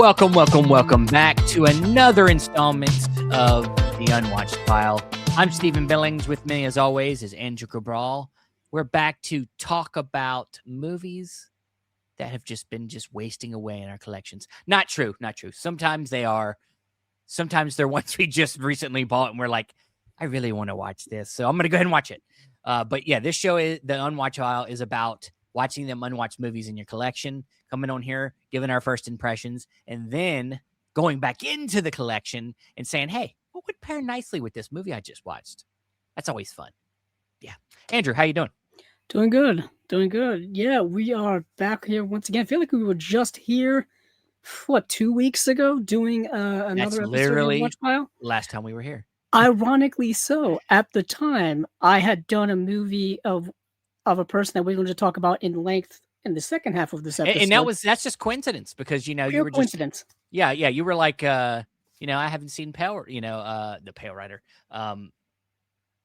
Welcome back to another installment of the Unwatched File. I'm Stephen Billings. With me, as always, is Andrew Cabral. We're back to talk about movies that have been wasting away in our collections. Not true. Sometimes they are. Sometimes they're ones we just recently bought and we're like, I really want to watch this, so I'm going to go ahead and watch it. But yeah, this show, the Unwatched File, is about watching them unwatched movies in your collection, coming on here, giving our first impressions, and then going back into the collection and saying, hey, what would pair nicely with this movie I just watched? That's always fun. Yeah. Andrew, how you doing? Doing good. Yeah, we are back here once again. I feel like we were just here, 2 weeks ago, doing another episode of Watch Pile? Last time we were here. Ironically so, at the time, I had done a movie of a person that we wanted to talk about in length in the second half of this episode. And that's just coincidence because, you were just... coincidence. Yeah, you were like, I haven't seen Pale, the Pale Rider.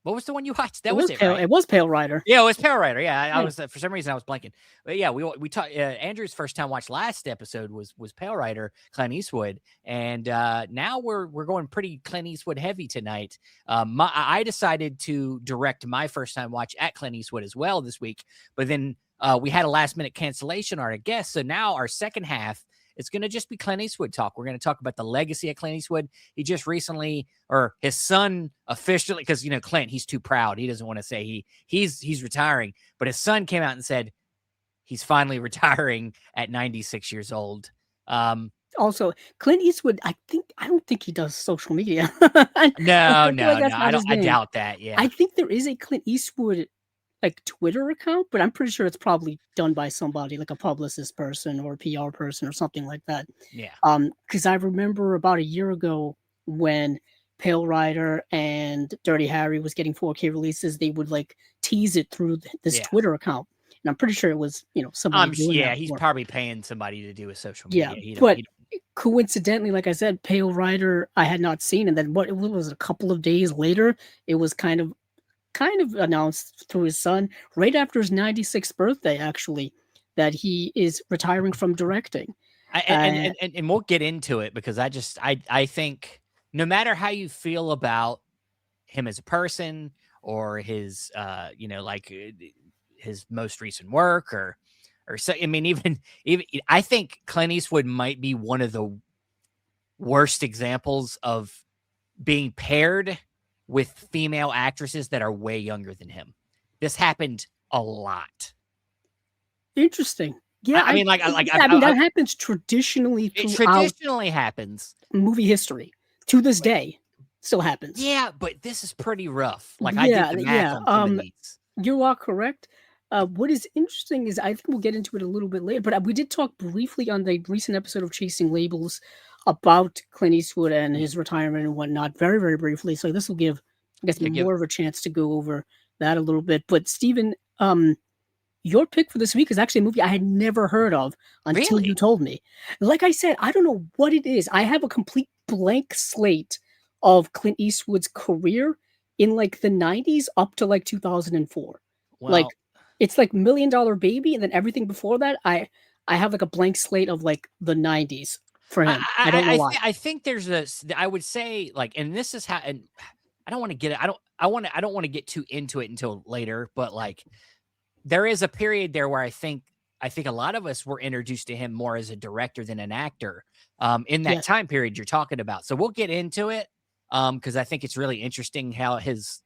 What was the one you watched? That was it, Pale, right? It was Pale Rider. Yeah, it was Pale Rider. Yeah, I was for some reason I was blanking. But yeah, we talked. Andrew's first time watch last episode was Pale Rider, Clint Eastwood, and now we're going pretty Clint Eastwood heavy tonight. I decided to direct my first time watch at Clint Eastwood as well this week, but then we had a last minute cancellation on our guest, so now our second half, it's going to just be Clint Eastwood talk. We're going to talk about the legacy of Clint Eastwood. He just recently, or his son officially, because, Clint, he's too proud. He doesn't want to say he's retiring. But his son came out and said he's finally retiring at 96 years old. Also, Clint Eastwood, I don't think he does social media. No, I doubt that. Yeah, I think there is a Clint Eastwood Twitter account, but I'm pretty sure it's probably done by somebody like a publicist person or a PR person or something like that. Yeah. Because I remember about a year ago when Pale Rider and Dirty Harry was getting 4K releases, they would tease it through this Twitter account, and I'm pretty sure it was somebody. He's probably paying somebody to do a social media. Yeah, coincidentally, like I said, Pale Rider I had not seen, and then it was a couple of days later, it was kind of announced through his son right after his 96th birthday, actually, that he is retiring from directing. And we'll get into it because I think no matter how you feel about him as a person or his, his most recent work or so, I mean, even I think Clint Eastwood might be one of the worst examples of being paired with female actresses that are way younger than him. This happened a lot. Interesting. Yeah, I mean, that happens traditionally. It traditionally happens. Movie history to this day still happens. Yeah, but this is pretty rough. I did the math on some of these. You are correct. What is interesting is I think we'll get into it a little bit later, but we did talk briefly on the recent episode of Chasing Labels about Clint Eastwood and his retirement and whatnot, very, very briefly. So this will give, I guess, more of a chance to go over that a little bit. But Stephen, your pick for this week is actually a movie I had never heard of until you told me. Like I said, I don't know what it is. I have a complete blank slate of Clint Eastwood's career in the 90s up to 2004. Well, it's like $1 Million Baby, and then everything before that, I have a blank slate of the 90s. For him, I don't know why. I think there's I would say and this is how, and I don't want to get it. I don't want to get too into it until later, but there is a period there where I think a lot of us were introduced to him more as a director than an actor. In that time period you're talking about. So we'll get into it. Because I think it's really interesting how his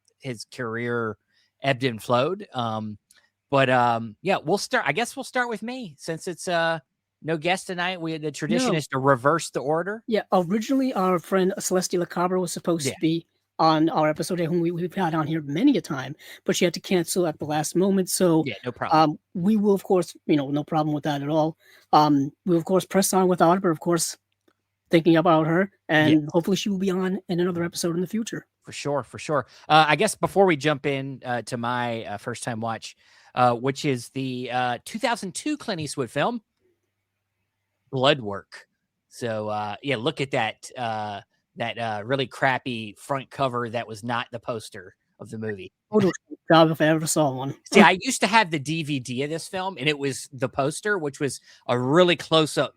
career ebbed and flowed. We'll start. I guess we'll start with me since it's no guest tonight. The tradition is to reverse the order. Yeah, originally our friend Celeste Lacabre was supposed to be on our episode, whom we've had on here many a time, but she had to cancel at the last moment. So no problem. We will, of course, no problem with that at all. We of course press on without her, but of course thinking about her, and hopefully she will be on in another episode in the future. For sure. I guess before we jump in to my first time watch, which is the 2002 Clint Eastwood film, Blood Work. So look at that really crappy front cover that was not the poster of the movie. Job if I ever saw one. See, I used to have the DVD of this film, and it was the poster, which was a really close-up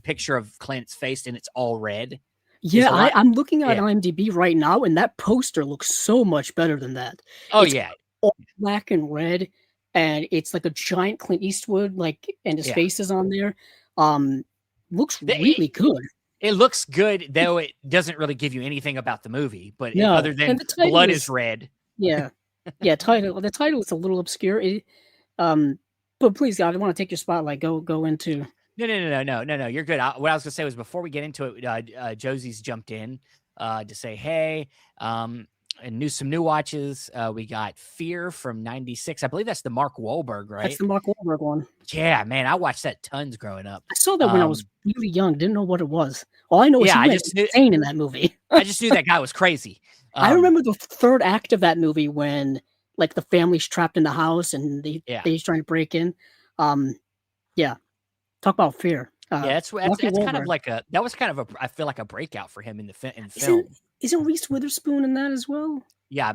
picture of Clint's face and it's all red. Is Yeah, a lot. I'm looking at Yeah. IMDb right now, and that poster looks so much better than that. Oh It's yeah. all black and red, and it's like a giant Clint Eastwood, like, and his Yeah. face is on there. Um, looks It, really good. it looks good, though it doesn't really give you anything about the movie, but No, other than and the title blood is is red. yeah, yeah. The title is a little obscure. Um, but please, God, I want to take your spotlight. Go into. No. You're good. What I was gonna say was before we get into it, Josie's jumped in to say hey. And some new watches. We got Fear from '96. I believe that's the Mark Wahlberg, That's right? the Mark Wahlberg one. Yeah, man, I watched that tons growing up. I saw that when I was really young. Didn't know what it was. All I know is Yeah, he went insane in that movie. I just knew that guy was crazy. I remember the third act of that movie when, like, the family's trapped in the house and Yeah, he's trying to break in. Yeah, talk about fear. yeah, that's Marky kind of Wahlberg. like that was kind of I feel like a breakout for him in the in Isn't film. isn't Reese Witherspoon in that as well? Yeah.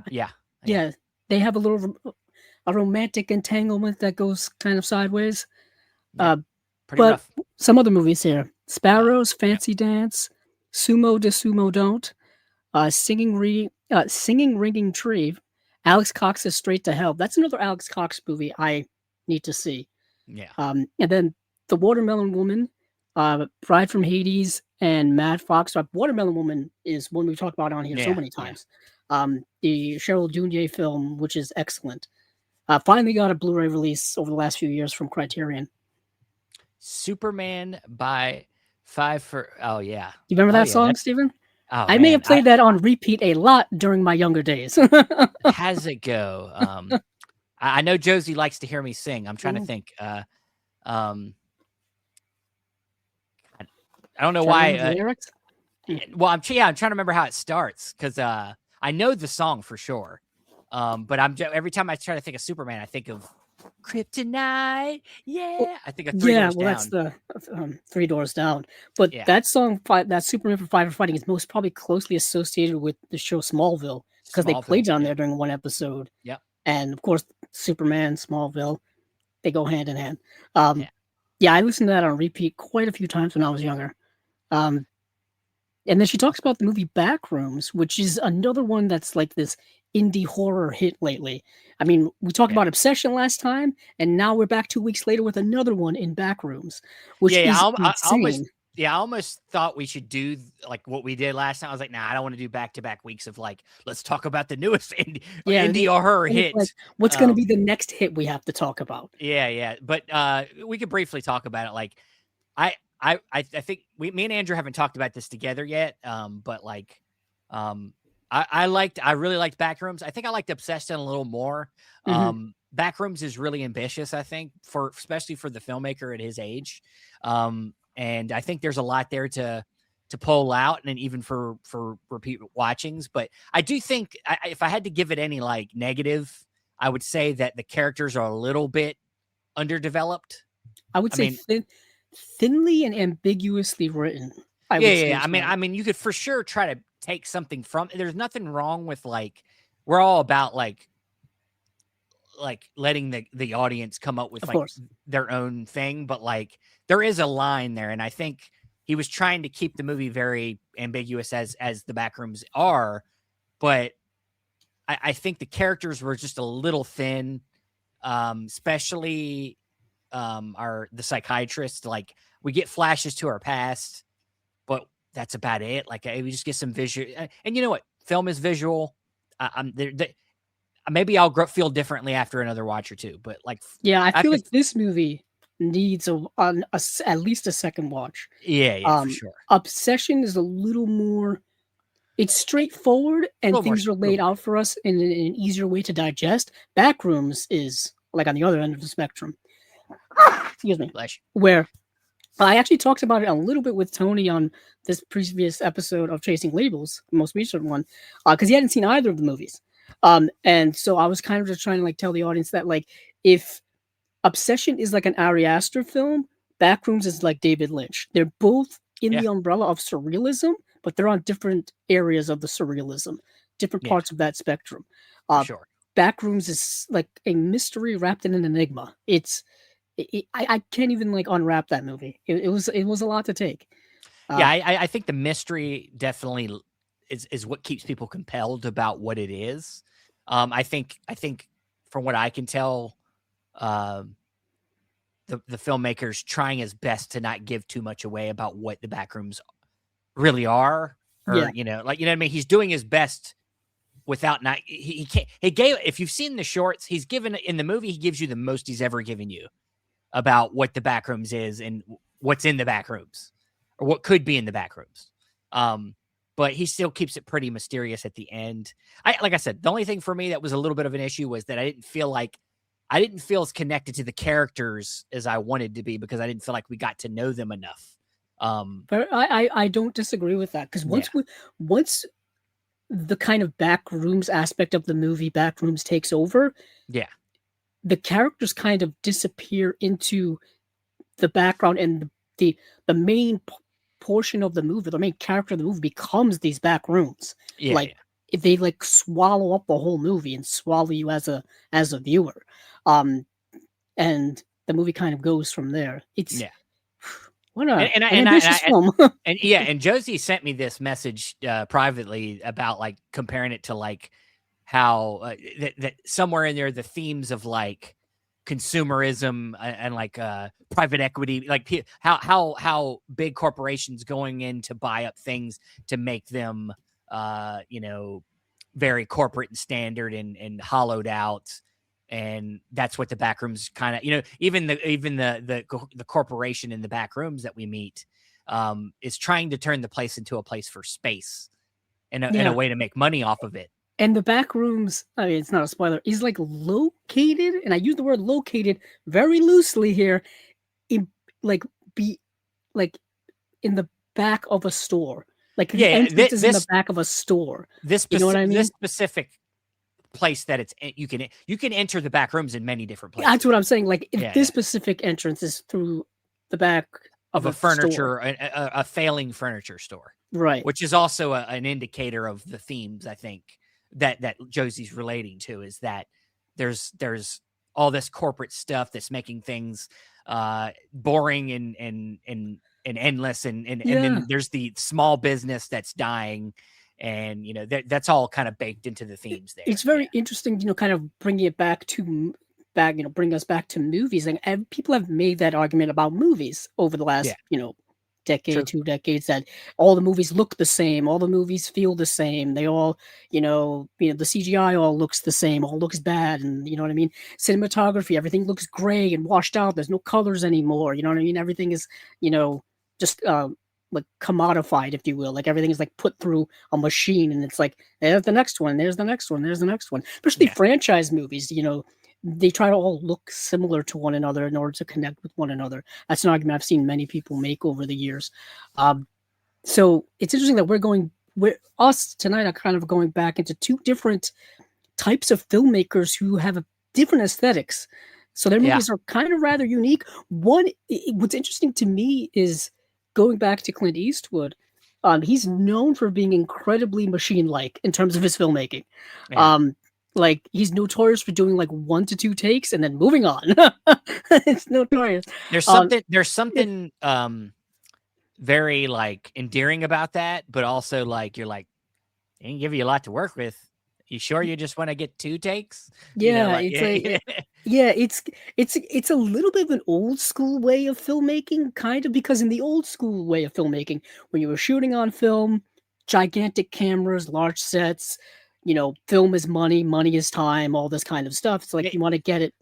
Yeah, they have a romantic entanglement that goes kind of sideways. Yeah, Uh, pretty but rough. some other movies here: Sparrows, Yeah. Fancy Dance, Sumo de Sumo Don't, Singing Ringing Tree, Alex Cox's Straight to Hell. That's another Alex Cox movie I need to see. Yeah. And then The Watermelon Woman, Bride from Hades, and Mad Fox. Watermelon Woman is one we've talked about on here so many times. The Cheryl Dunye film, which is excellent. Finally got a Blu-ray release over the last few years from Criterion. Superman by Five for oh yeah. You remember that song, Steven? Oh, I may have played that on repeat a lot during my younger days. How's it go? I know Josie likes to hear me sing. I'm trying to think. I don't know why. Well, I'm trying to remember how it starts because I know the song for sure. But every time I try to think of Superman, I think of Kryptonite. Yeah, I think of Three Doors Down. That's the Three Doors Down. But that song, that Superman for Five for Fighting, is most probably closely associated with the show Smallville because they played on there during one episode. Yep. And of course, Superman, Smallville, they go hand in hand. I listened to that on repeat quite a few times when I was younger. And then she talks about the movie Backrooms, which is another one that's like this indie horror hit lately. I mean, we talked about Obsession last time, and now we're back 2 weeks later with another one in Backrooms, which is insane. I almost thought we should do like what we did last time. I was like, nah, I don't want to do back-to-back weeks of like, let's talk about the newest indie or horror hit. Like, what's going to be the next hit we have to talk about? Yeah. But we could briefly talk about it. Like, I think me and Andrew haven't talked about this together yet. But like, I really liked Backrooms. I think I liked Obsession a little more. Backrooms is really ambitious, I think, especially for the filmmaker at his age. And I think there's a lot there to pull out, and even for repeat watchings. But I do think if I had to give it any like negative, I would say that the characters are a little bit underdeveloped. I would say thinly and ambiguously written. I mean, you could for sure try to take something from. There's nothing wrong with like we're all about like letting the audience come up with like their own thing, but like there is a line there, and I think he was trying to keep the movie very ambiguous as the Backrooms are, but I think the characters were just a little thin, especially the psychiatrist. Like we get flashes to our past, but that's about it. Like we just get some visual, and you know what? Film is visual. Maybe I'll feel differently after another watch or two, but like, I feel like this movie needs at least a second watch. Yeah, for sure. Obsession is a little more. It's straightforward, and things are laid out for us in an easier way to digest. Backrooms is like on the other end of the spectrum. Excuse me. Where I actually talked about it a little bit with Tony on this previous episode of Chasing Labels, the most recent one, because he hadn't seen either of the movies. And so I was kind of just trying to like tell the audience that like if Obsession is like an Ari Aster film, Backrooms is like David Lynch. They're both in the umbrella of surrealism, but they're on different areas of the surrealism, different parts of that spectrum. Sure. Backrooms is like a mystery wrapped in an enigma. It's I can't even like unwrap that movie. It was a lot to take. Yeah, I think the mystery definitely is what keeps people compelled about what it is. I think from what I can tell, um, the filmmaker's trying his best to not give too much away about what the backrooms really are, or Yeah, like what I mean. He's doing his best without not. He can't. He gave. If you've seen the shorts, he's given in the movie. He gives you the most he's ever given you about what the backrooms is and what's in the backrooms or what could be in the backrooms. But he still keeps it pretty mysterious at the end. Like I said, the only thing for me that was a little bit of an issue was that I didn't feel as connected to the characters as I wanted to be because I didn't feel like we got to know them enough. but I don't disagree with that because Yeah, once the kind of backrooms aspect of the movie backrooms takes over, yeah, the characters kind of disappear into the background, and the main portion of the movie, the main character of the movie becomes these back rooms. yeah, Like yeah, if they like swallow up the whole movie and swallow you as a viewer. Um and the movie kind of goes from there. It's yeah. what And a and I an and I, and, ambitious I, film. and yeah, and Josie sent me this message privately about like comparing it to like how that somewhere in there the themes of like consumerism and like private equity, like how big corporations going in to buy up things to make them very corporate and standard and hollowed out. And that's what the backrooms kind of, even the corporation in the back rooms that we meet is trying to turn the place into a place for space and a Yeah. way to make money off of it. And the back rooms, I mean, it's not a spoiler, is like located, and I use the word located very loosely here, in like be like in the back of a store. Like the Yeah, entrance is in the back of a store. You know what I this mean? specific place that you can enter the back rooms in many different That's places. what I'm saying. Like if Yeah, this yeah. specific entrance is through the back Of of a a store. furniture, a failing furniture store, Right. which is also an indicator of the themes I think that Josie's relating to is that there's all this corporate stuff that's making things boring and endless and Yeah. then there's the small business that's dying and that's all kind of baked into the themes there. It's Yeah. very interesting, kind of bringing it back to bring us back to movies. And people have made that argument about movies over the Yeah. last, decade, True. 2 decades, that all the movies look the same, all the movies feel the same. They all, the CGI all looks the same, all looks bad. And you know what I mean? Cinematography, everything looks gray and washed out. There's no colors anymore. You know what I mean? Everything is, just like commodified, if you will. Like everything is like put through a machine, and it's like there's the next one, there's the next one, there's the next one. Especially Yeah. franchise movies, they try to all look similar to one another in order to connect with one another. That's an argument I've seen many people make over the years. So it's interesting that we're us tonight are kind of going back into two different types of filmmakers who have a different aesthetics. So their Yeah. movies are kind of rather unique. What's interesting to me is going back to Clint Eastwood. He's known for being incredibly machine-like in terms of his filmmaking. Yeah. Um, like he's notorious for doing like 1 to 2 takes and then moving on. It's notorious. There's Um, it, something very like endearing about that, but also like you're like they didn't give you a lot to work with. You sure you just want to get 2 takes? yeah, Like it's like yeah, it's a little bit of an old school way of filmmaking, kind of, because in the old school way of filmmaking, when you were shooting on film, gigantic cameras, large sets, film is money, money is time, all this kind of stuff. It's like yeah, you want to get it.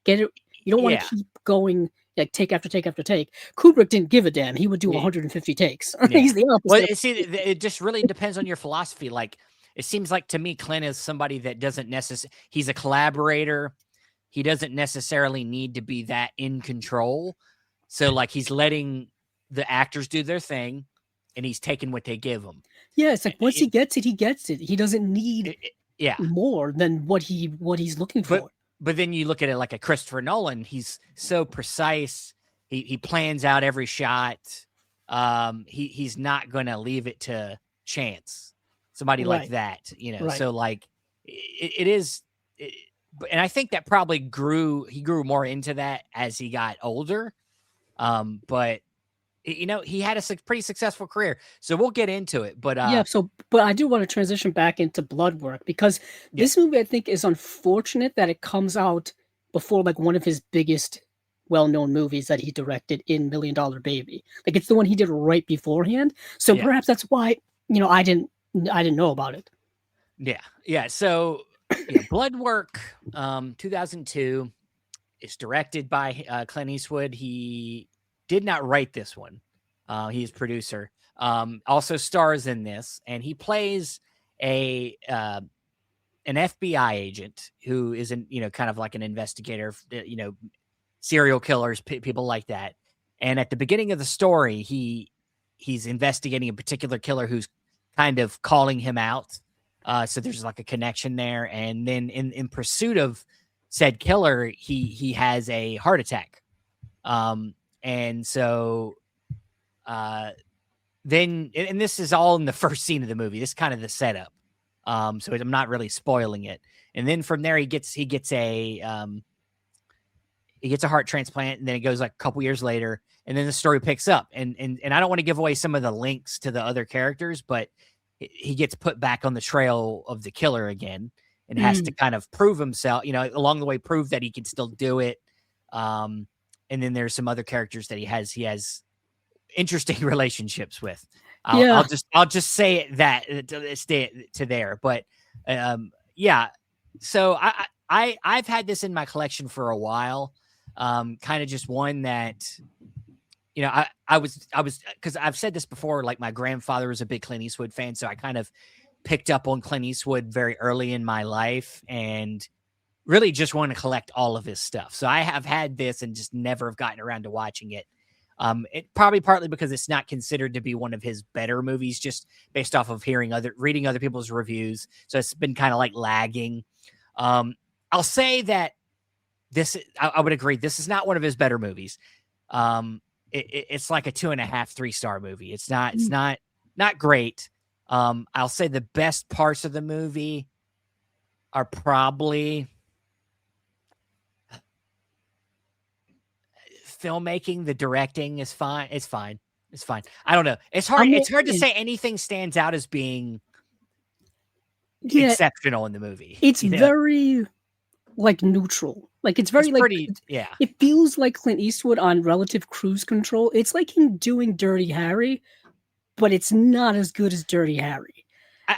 You don't want yeah, to keep going like take after take after take. Kubrick didn't give a damn. He would do yeah. 150 takes. Yeah. He's the Well, opposite. see, it just really depends on your philosophy. Like, it seems like to me, Clint is somebody that doesn't necessarily, he's a collaborator. He doesn't necessarily need to be that in control. So, like, he's letting the actors do their thing and he's taking what they give him. Yeah, it's like once he gets it, he gets it. He doesn't need Yeah. more than what he's looking But, for. but then you look at it like a Christopher Nolan, he's so precise. He plans out every shot. He's not going to leave it to chance. Somebody like Right. that, Right. So like it is and I think that probably he grew more into that as he got older. But he had a pretty successful career, so we'll get into it. But Yeah, so but I do want to transition back into Blood Work because yeah, this movie I think is unfortunate that it comes out before like one of his biggest well-known movies that he directed in Million Dollar Baby. Like it's the one he did right beforehand. So yeah, perhaps that's why, I didn't know about it. yeah. So yeah, Blood Work, 2002. It's directed by Clint Eastwood. He did not write this one. He's producer. Also stars in this, and he plays a an FBI agent who is kind of like an investigator. Serial killers, people like that. And at the beginning of the story, he's investigating a particular killer who's kind of calling him out. So there's like a connection there. And then in pursuit of said killer, he has a heart attack. And so then, and this is all in the first scene of the movie. This is kind of the setup. So I'm not really spoiling it. And then from there, he gets a heart transplant, and then it goes like a couple years later, and then the story picks up. And I don't want to give away some of the links to the other characters, but he gets put back on the trail of the killer again and has to kind of prove himself, along the way, prove that he can still do it. And then there's some other characters that he has interesting relationships with. Yeah. I'll just say it that stay to there. But yeah. So I've had this in my collection for a while. Kind of just one that, I was because I've said this before, like my grandfather was a big Clint Eastwood fan. So I kind of picked up on Clint Eastwood very early in my life and really just want to collect all of his stuff. So I have had this and just never have gotten around to watching it. It probably partly because it's not considered to be one of his better movies, just based off of reading other people's reviews. So it's been kind of like lagging. I'll say that I would agree. This is not one of his better movies. It's like a 2.5, 3-star movie. It's not great. I'll say the best parts of the movie are probably filmmaking. The directing is fine. It's fine. I don't know. It's hard. It's hard to say anything stands out as being exceptional in the movie. It's very like neutral. Like it's very it feels like Clint Eastwood on relative cruise control. It's like him doing Dirty Harry, but it's not as good as Dirty Harry.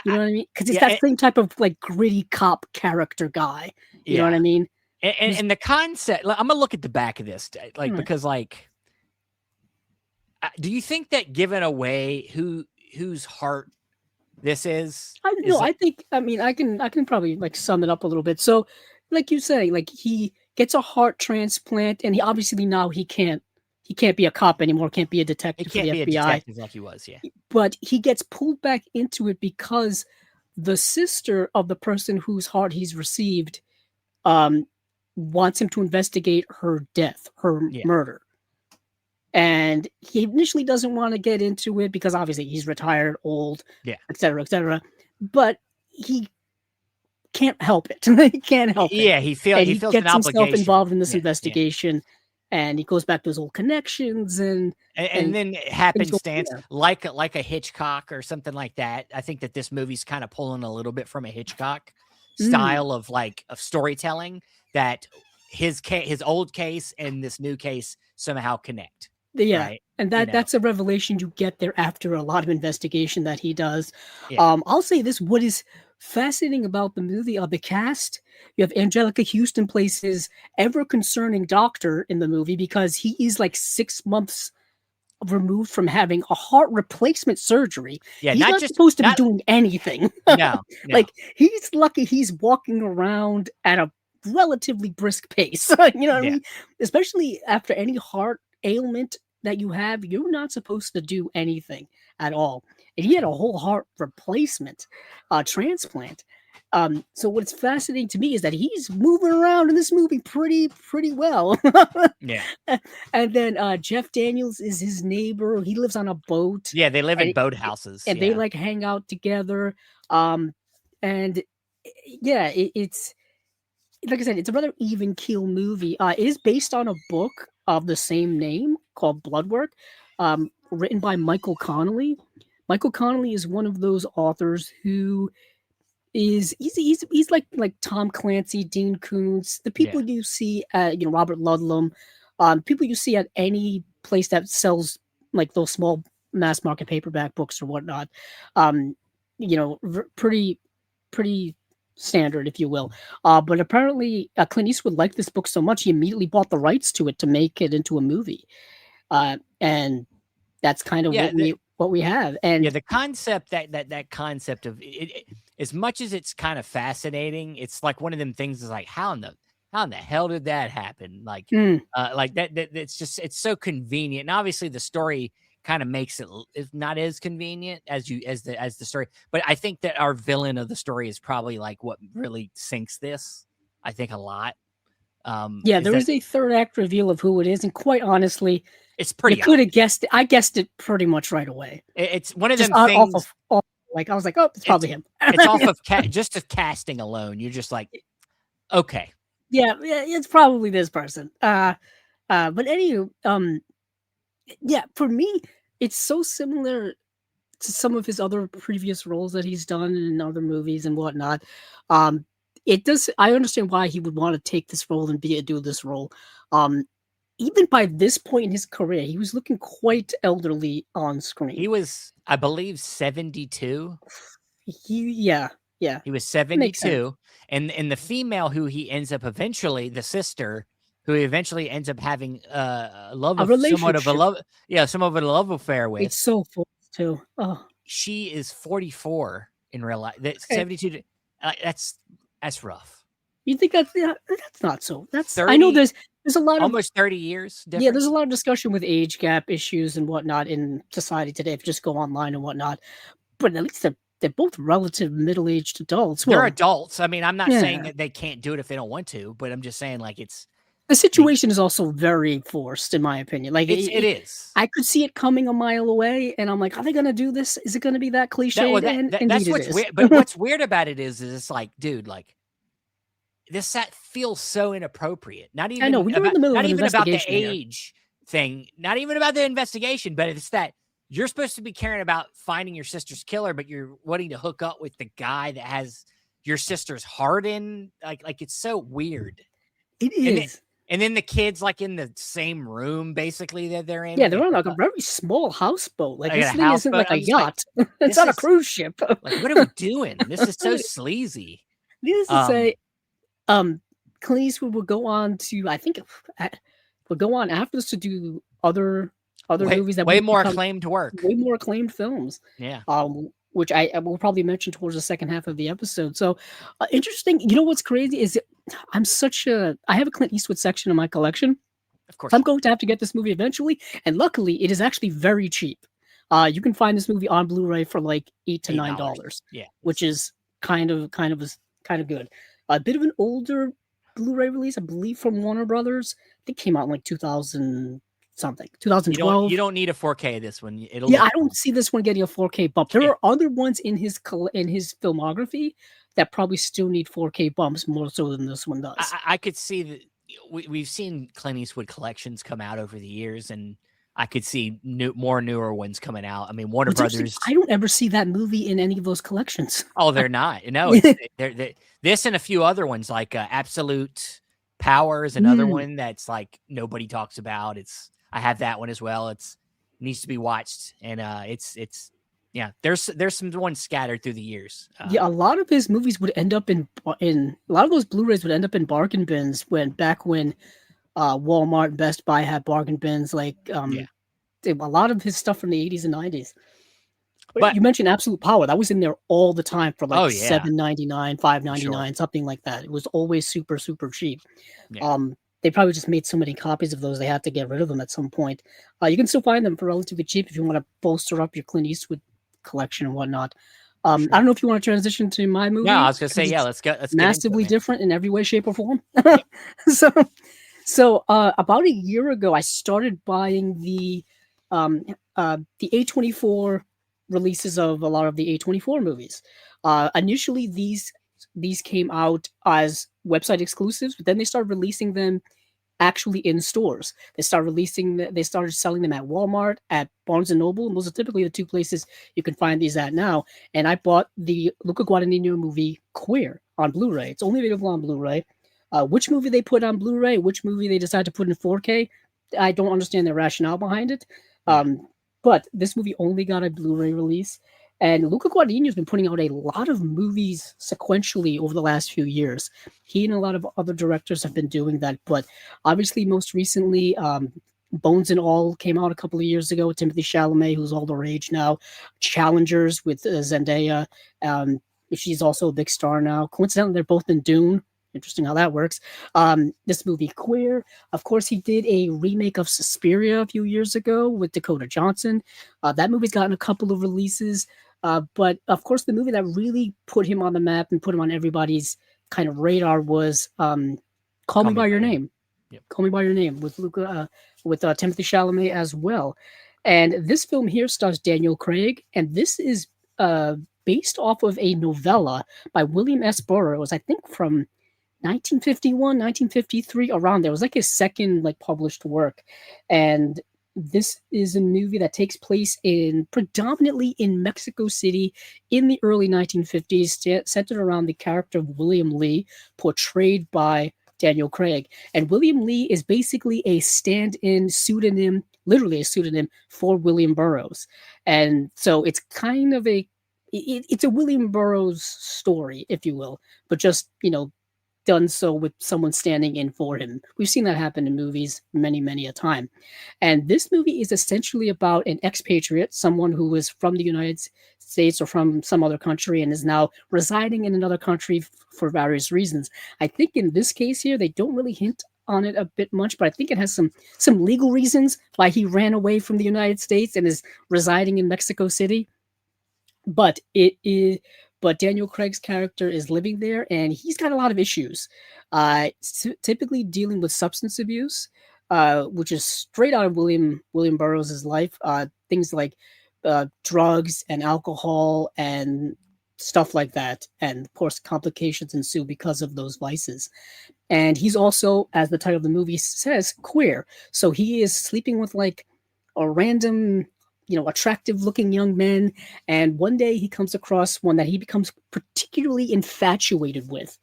You know what I mean? Because it's that same type of like gritty cop character guy. You know what I mean? And the concept, I'm gonna look at the back of this, because do you think that giving away whose heart this is? I think I can probably like sum it up a little bit. So, like you say, like he gets a heart transplant, and he obviously now he can't be a cop anymore, can't be a detective for the FBI. A detective like he was, yeah. But he gets pulled back into it because the sister of the person whose heart he's received wants him to investigate her death, her murder. And he initially doesn't want to get into it because obviously he's retired, old, et cetera, but he can't help it. He can't help it. Yeah, he feels gets an obligation. Himself involved in this investigation, and he goes back to his old connections, and then happenstance, like a Hitchcock or something like that. I think that this movie's kind of pulling a little bit from a Hitchcock style of storytelling, that his old case and this new case somehow connect. Yeah, right? And that's a revelation you get there after a lot of investigation that he does. Yeah. I'll say this: what is fascinating about the movie, the cast, you have Angelica Houston plays his ever concerning doctor in the movie because he is like 6 months removed from having a heart replacement surgery. Yeah, he's not supposed to be doing anything. No. Like he's lucky he's walking around at a relatively brisk pace. You know what I mean? Especially after any heart ailment that you have, you're not supposed to do anything at all. And he had a whole heart replacement transplant. So what's fascinating to me is that he's moving around in this movie pretty well. Yeah. And then Jeff Daniels is his neighbor. He lives on a boat. Yeah, they live in boat houses. And they like hang out together. And yeah, it's like I said, it's a rather even keel movie. It is based on a book of the same name called Bloodwork, written by Michael Connolly. Michael Connolly is one of those authors who is he's like Tom Clancy, Dean Koontz, the people Yeah. you see at Robert Ludlum, people you see at any place that sells like those small mass market paperback books or whatnot. Um, pretty standard, if you will. But apparently, Clint Eastwood liked this book so much he immediately bought the rights to it to make it into a movie, and that's kind of Yeah. what we have. Yeah, And the concept that concept of as much as it's kind of fascinating, it's like one of them things is like how in the hell did that happen? Like that it's just it's so convenient. And obviously the story kind of makes it it's not as convenient as the story. But I think that our villain of the story is probably like what really sinks this. I think a lot. yeah, Is there that is a third act reveal of who it is, and quite honestly, it's you pretty could have obvious. guessed it. I guessed it pretty much right away. It's one of Just them off things. of like I was like, oh, it's It's probably him. it's off of just of casting alone. You're just like, okay. Yeah, it's probably this person. But anywho, yeah, for me, it's so similar to some of his other previous roles that he's done in other movies and whatnot. Um, it does. I understand why he would want to take this role and do this role. Um, Even by this point in his career, he was looking quite elderly on screen. He was, I believe, 72. Yeah, yeah, He was makes sense. 72. And the female who he ends up eventually, the sister, who he eventually ends up having a love A of somewhat of a relationship. love, yeah, some of a love affair with. It's so full too. Oh, She is 44 in real life. That's okay. 72. That's rough. You think that's not so. That's I know 30, there's a lot of almost 30 years yeah, there's a difference. lot of discussion with age gap issues and whatnot in society today. If you just go online and whatnot, but at least they're both relative middle aged adults. They're Well, adults. I mean, I'm not saying yeah, that they can't do it if they don't want to, but I'm just saying like the they situation is also very forced, in my opinion. Like it is. I could see it coming a mile away, and I'm like, are they gonna do this? Is it gonna be that cliched? And indeed, That's it what's is. weird. But what's weird about it is it's like, dude, like this set feels so inappropriate. I know when you're in the middle of Not an even about the investigation here. age thing, not even about the investigation, but it's that you're supposed to be caring about finding your sister's killer, but you're wanting to hook up with the guy that has your sister's heart in. Like it's so weird. It And then, is. and then the kids like in the same room basically that they're in Yeah, when they're they on hook like a up. very small houseboat. Like Like this a thing isn't houseboat. like a I'm just like, yacht. It's this not a is cruise ship. like, what are we doing? This is so sleazy. Needless to Um, say, Clint Eastwood would go on to, I think, would go on after this to do other movies that way would more become acclaimed work. way more acclaimed films. Yeah. Which I will probably mention towards the second half of the episode. So interesting. You know what's crazy is I have a Clint Eastwood section in my collection. Of So course I'm you do. going to have to get this movie eventually, and luckily, it is actually very cheap. You can find this movie on Blu-ray for like $8 to $8. $9, Yeah. which is kind of good. A bit of an older Blu-ray release, I believe, from Warner Brothers. I think came out in like 2000 something, You 2012. don't need a 4K of this one. It'll Yeah, look I fine. don't see this one getting a 4K bump. There are other ones in his filmography that probably still need 4K bumps more so than this one does. I could see that we've seen Clint Eastwood collections come out over the years, and I could see more newer ones coming out. I mean, Warner What's interesting, Brothers. I don't ever see that movie in any of those collections. Oh, they're not. No, they're this and a few other ones like Absolute Power is another Mm. one that's like nobody talks about. I have that one as well. It needs to be watched, and it's yeah. There's some ones scattered through the years. Yeah, a lot of his movies would end up in a lot of those Blu-rays would end up in bargain bins when Walmart and Best Buy had bargain bins. Like Yeah, a lot of his stuff from the 80s and 90s. But but you mentioned Absolute Power. That was in there all the time for oh like yeah, $7.99, for sure. $5.99, something like that. It was always super, super cheap. Yeah, They probably just made so many copies of those they had to get rid of them at some point. You can still find them for relatively cheap if you want to bolster up your Clint Eastwood collection and whatnot. for I sure. don't know if you want to transition to my movie. No, I was gonna say Because yeah. it's Let's get into it, massively man. different in every way, shape, or form. Yep. so, about a year ago, I started buying the A24 releases of a lot of the A24 movies. Initially, these first these came out as website exclusives, but then they started releasing them actually in stores. They started selling them at Walmart, at Barnes and Noble, and those are typically the two places you can find these at now. And I bought the Luca Guadagnino movie Queer on Blu-ray. It's only available on Blu-ray. Which movie they put on Blu-ray, which movie they decide to put in 4K, I don't understand the rationale behind it. Yeah. But this movie only got a Blu-ray release. And Luca Guadagnino has been putting out a lot of movies sequentially over the last few years. He and a lot of other directors have been doing that, but obviously, most recently, Bones and All came out a couple of years ago with Timothy Chalamet, who's all the rage now. Challengers with Zendaya. She's also a big star now. Coincidentally, they're both in Dune. Interesting how that works. This movie, Queer. Of course, he did a remake of Suspiria a few years ago with Dakota Johnson. That movie's gotten a couple of releases. But of course, the movie that really put him on the map and put him on everybody's kind of radar was Call Me by Your Name. Yep. Call Me by Your Name with Timothy Chalamet as well. And this film here stars Daniel Craig, and this is based off of a novella by William S. Burroughs, I think from 1951, 1953, around there. It was like his second published work. And this is a movie that takes place predominantly in Mexico City in the early 1950s, centered around the character of William Lee, portrayed by Daniel Craig. And William Lee is basically a stand-in pseudonym, literally a pseudonym for William Burroughs. And so it's kind of it's a William Burroughs story, if you will, but just, done so with someone standing in for him. We've seen that happen in movies many, many a time. And this movie is essentially about an expatriate, someone who is from the United States or from some other country and is now residing in another country for various reasons. I think in this case here, they don't really hint on it a bit much, but I think it has some legal reasons why he ran away from the United States and is residing in Mexico City. But Daniel Craig's character is living there, and he's got a lot of issues. Typically dealing with substance abuse, which is straight out of William Burroughs' life. Things like drugs and alcohol and stuff like that, and of course complications ensue because of those vices. And he's also, as the title of the movie says, queer. So he is sleeping with a random attractive looking young men. And one day he comes across one that he becomes particularly infatuated with,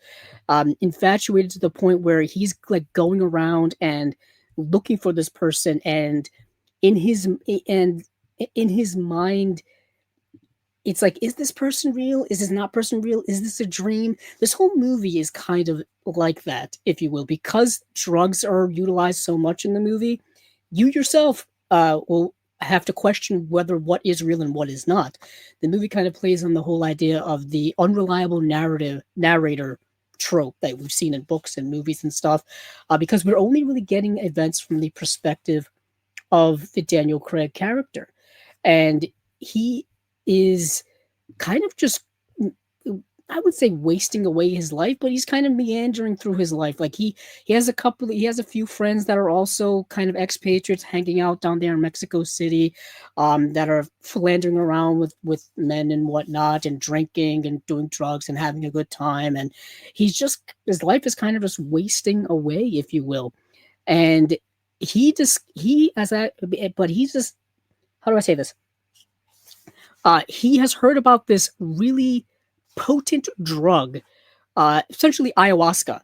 infatuated to the point where he's going around and looking for this person. And in his mind, it's like, is this person real? Is this not person real? Is this a dream? This whole movie is kind of like that, if you will, because drugs are utilized so much in the movie. You yourself will have to question whether what is real and what is not. The movie kind of plays on the whole idea of the unreliable narrator trope that we've seen in books and movies and stuff, because we're only really getting events from the perspective of the Daniel Craig character. And he is kind of just, I would say, wasting away his life, but he's kind of meandering through his life. He has a few friends that are also kind of expatriates hanging out down there in Mexico City, that are philandering around with men and whatnot, and drinking and doing drugs and having a good time. And his life is kind of just wasting away, if you will. And he's just, how do I say this? He has heard about this really potent drug, essentially ayahuasca.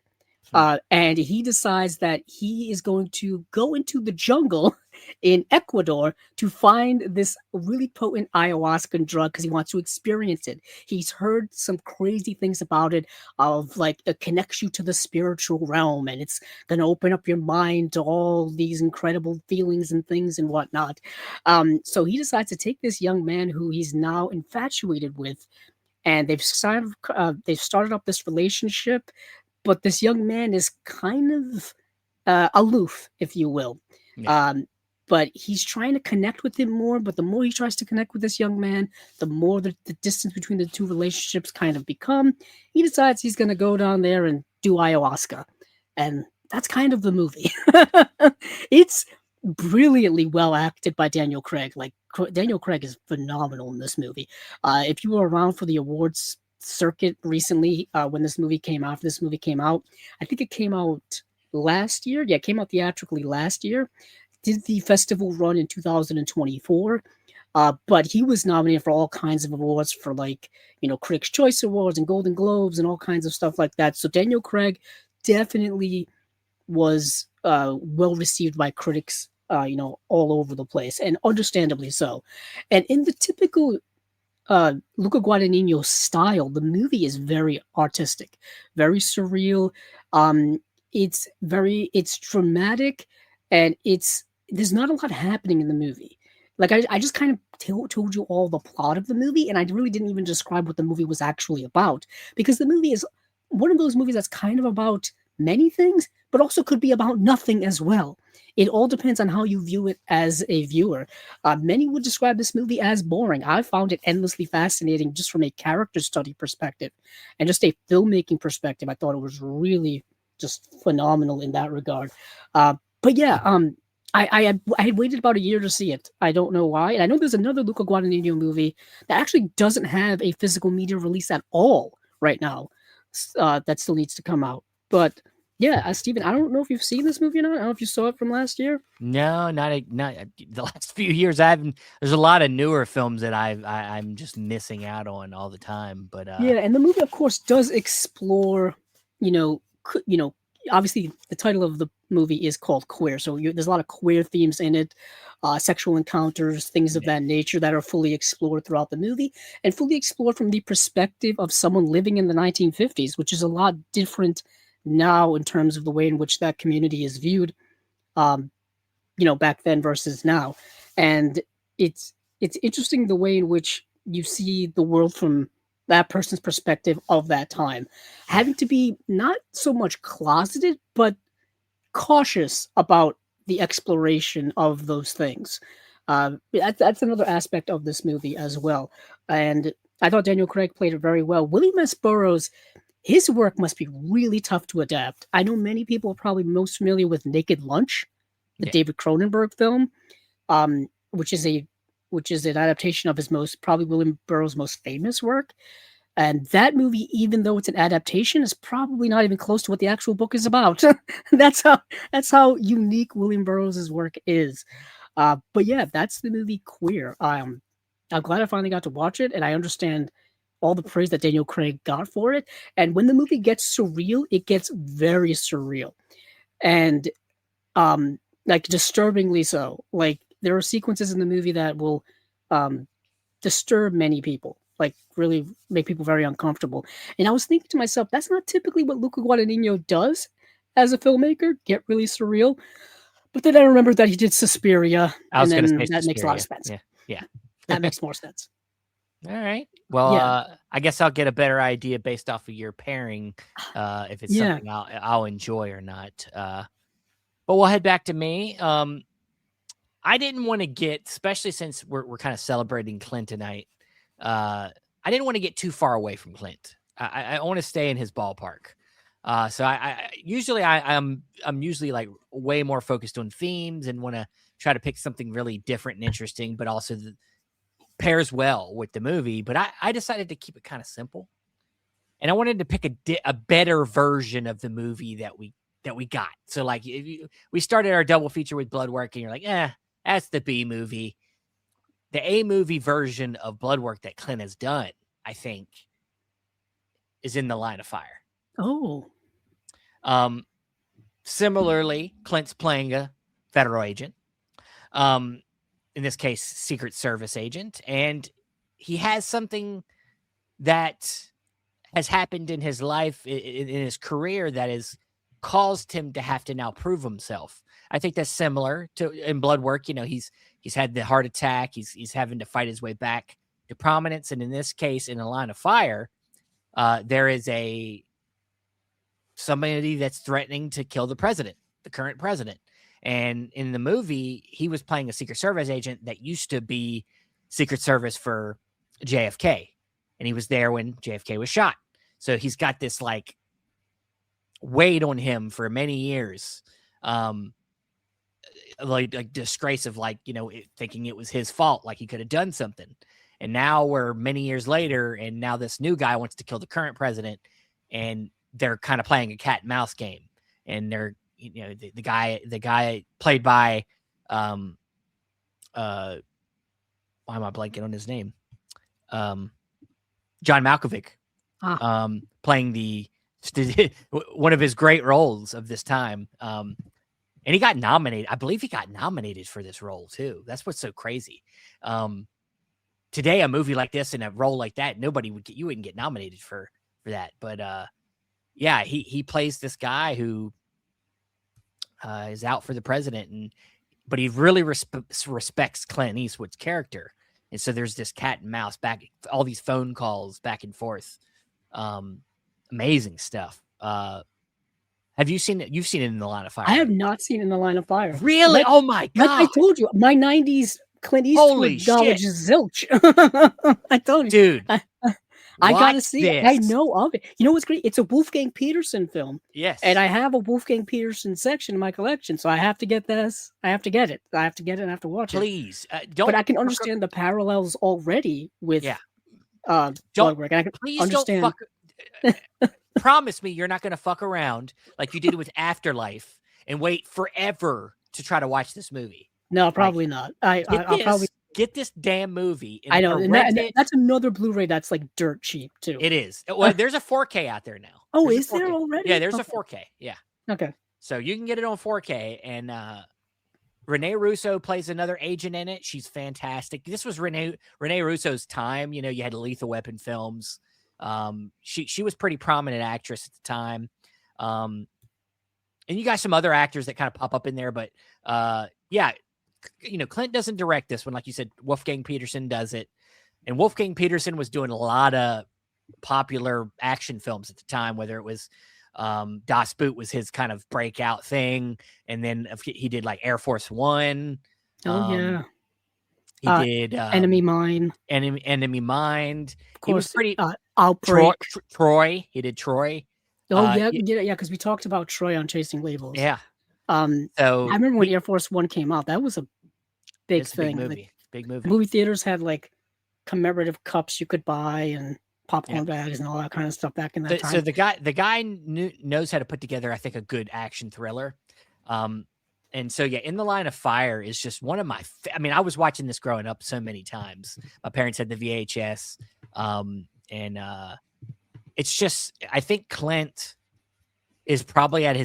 And he decides that he is going to go into the jungle in Ecuador to find this really potent ayahuasca drug because he wants to experience it. He's heard some crazy things about it, of it connects you to the spiritual realm, and it's going to open up your mind to all these incredible feelings and things and whatnot. So he decides to take this young man who he's now infatuated with, and they've started up this relationship. But this young man is kind of aloof, if you will. Yeah. But he's trying to connect with him more. But the more he tries to connect with this young man, the more the distance between the two relationships kind of become. He decides he's going to go down there and do ayahuasca. And that's kind of the movie. It's brilliantly well acted by Daniel Craig. Daniel Craig is phenomenal in this movie. If you were around for the awards circuit recently when this movie came out. This movie came out, I think it came out last year. Yeah, it came out theatrically last year. Did the festival run in 2024? But he was nominated for all kinds of awards for like Critics' Choice Awards and Golden Globes and all kinds of stuff like that. So Daniel Craig definitely was well received by critics, all over the place, and understandably so. And in the typical Luca Guadagnino style, the movie is very artistic, very surreal. Um, it's dramatic, and there's not a lot happening in the movie. Like I just kind of told you all the plot of the movie, and I really didn't even describe what the movie was actually about, because the movie is one of those movies that's kind of about many things, but also could be about nothing as well. It all depends on how you view it as a viewer. Many would describe this movie as boring. I found it endlessly fascinating just from a character study perspective and just a filmmaking perspective. I thought it was really just phenomenal in that regard. But yeah, I had waited about a year to see it. I don't know why. And I know there's another Luca Guadagnino movie that actually doesn't have a physical media release at all right now. That still needs to come out. But yeah, Steven, I don't know if you've seen this movie or not. I don't know if you saw it from last year. No, not the last few years. I haven't. There's a lot of newer films that I'm just missing out on all the time. But Yeah, and the movie, of course, does explore, you know, obviously the title of the movie is called Queer, so there's a lot of queer themes in it, sexual encounters, things of yeah, that nature that are fully explored throughout the movie, and fully explored from the perspective of someone living in the 1950s, which is a lot different now in terms of the way in which that community is viewed, um, back then versus now. And it's interesting the way in which you see the world from that person's perspective of that time, having to be not so much closeted, but cautious about the exploration of those things. That's another aspect of this movie as well. And I thought Daniel Craig played it very well. William S. Burroughs, his work must be really tough to adapt. I know many people are probably most familiar with Naked Lunch, the yeah. David Cronenberg film, which is an adaptation of his most probably William Burroughs' most famous work. And that movie, even though it's an adaptation, is probably not even close to what the actual book is about. that's how unique William Burroughs' work is. But yeah, that's the movie Queer. I'm glad I finally got to watch it, and I understand all the praise that Daniel Craig got for it. And when the movie gets surreal, it gets very surreal, and like disturbingly so. Like there are sequences in the movie that will um disturb many people, like really make people very uncomfortable. And I was thinking to myself, that's not typically what Luca Guadagnino does as a filmmaker, get really surreal. But then I remembered that he did Suspiria, I and was gonna then say that makes a lot of Suspiria. sense. Yeah, yeah. That makes more sense. All right. Well, Yeah, I guess I'll get a better idea based off of your pairing, if it's yeah. something I'll enjoy or not. But we'll head back to me. I didn't want to get, especially since we're kind of celebrating Clint tonight. I didn't want to get too far away from Clint. I want to stay in his ballpark. So I'm usually like way more focused on themes and want to try to pick something really different and interesting, but also pairs well with the movie. But I decided to keep it kind of simple, and I wanted to pick a better version of the movie that we got. So like we started our double feature with Bloodwork, and you're like, that's the B movie. The A movie version of Bloodwork that Clint has done, I think, is In the Line of Fire. Oh, Um, Similarly, Clint's playing a federal agent. In this case, Secret Service agent, and he has something that has happened in his life, in his career, that has caused him to have to now prove himself. I think that's similar to in Bloodwork. He's had the heart attack. He's having to fight his way back to prominence, and in this case, in A Line of Fire, there is somebody that's threatening to kill the president, the current president. And in the movie, he was playing a Secret Service agent that used to be Secret Service for JFK. And he was there when JFK was shot. So he's got this like weight on him for many years. Like disgrace of thinking it was his fault, like he could have done something. And now we're many years later, and now this new guy wants to kill the current president, and they're kind of playing a cat and mouse game. And they're, the guy played by, why am I blanking on his name? John Malkovich, playing one of his great roles of this time. And he got nominated. I believe he got nominated for this role too. That's what's so crazy. Today, a movie like this and a role like that, you wouldn't get nominated for that. But yeah, he plays this guy who is out for the president, but he really respects Clint Eastwood's character. And so there's this cat and mouse all these phone calls back and forth. Amazing stuff. Have you seen it? You've seen it In the Line of Fire. I have not seen In the Line of Fire. Really? Oh my God. Like I told you, my 90s Clint Eastwood knowledge is zilch. I told you. Dude. I gotta see it. I know of it. You know what's great? It's a Wolfgang Petersen film. Yes. And I have a Wolfgang Petersen section in my collection, so I have to get this. I have to get it. I have to get it and I have to watch it. Please. But I can understand the parallels already with blood work. I can understand. Promise me you're not going to fuck around like you did with Afterlife and wait forever to try to watch this movie. No, probably not. I'll probably get this damn movie. I know, and that's another Blu-ray that's like dirt cheap too. It is. Well, there's a 4K out there now. Oh, is there already? Yeah, there's a 4K. Yeah. Okay. So you can get it on 4K, and Rene Russo plays another agent in it. She's fantastic. This was Rene Russo's time. You had Lethal Weapon films. She was pretty prominent actress at the time. And you got some other actors that kind of pop up in there, but yeah. Clint doesn't direct this one. Like you said, Wolfgang Petersen does it. And Wolfgang Petersen was doing a lot of popular action films at the time, whether it was Das Boot was his kind of breakout thing. And then he did like Air Force One. Yeah. He did Enemy Mine. Enemy Mind. Of course, he was pretty Outbreak. Troy. He did Troy. Oh, yeah, because we talked about Troy on Chasing Labels. Yeah. So I remember when Air Force One came out. That was a big thing. Big movie. Movie theaters had like commemorative cups you could buy and popcorn bags and all that kind of stuff back in that time. So the guy knows how to put together, I think, a good action thriller. And so In the Line of Fire is just one of my. I was watching this growing up so many times. My parents had the VHS, and it's just, I think Clint is probably at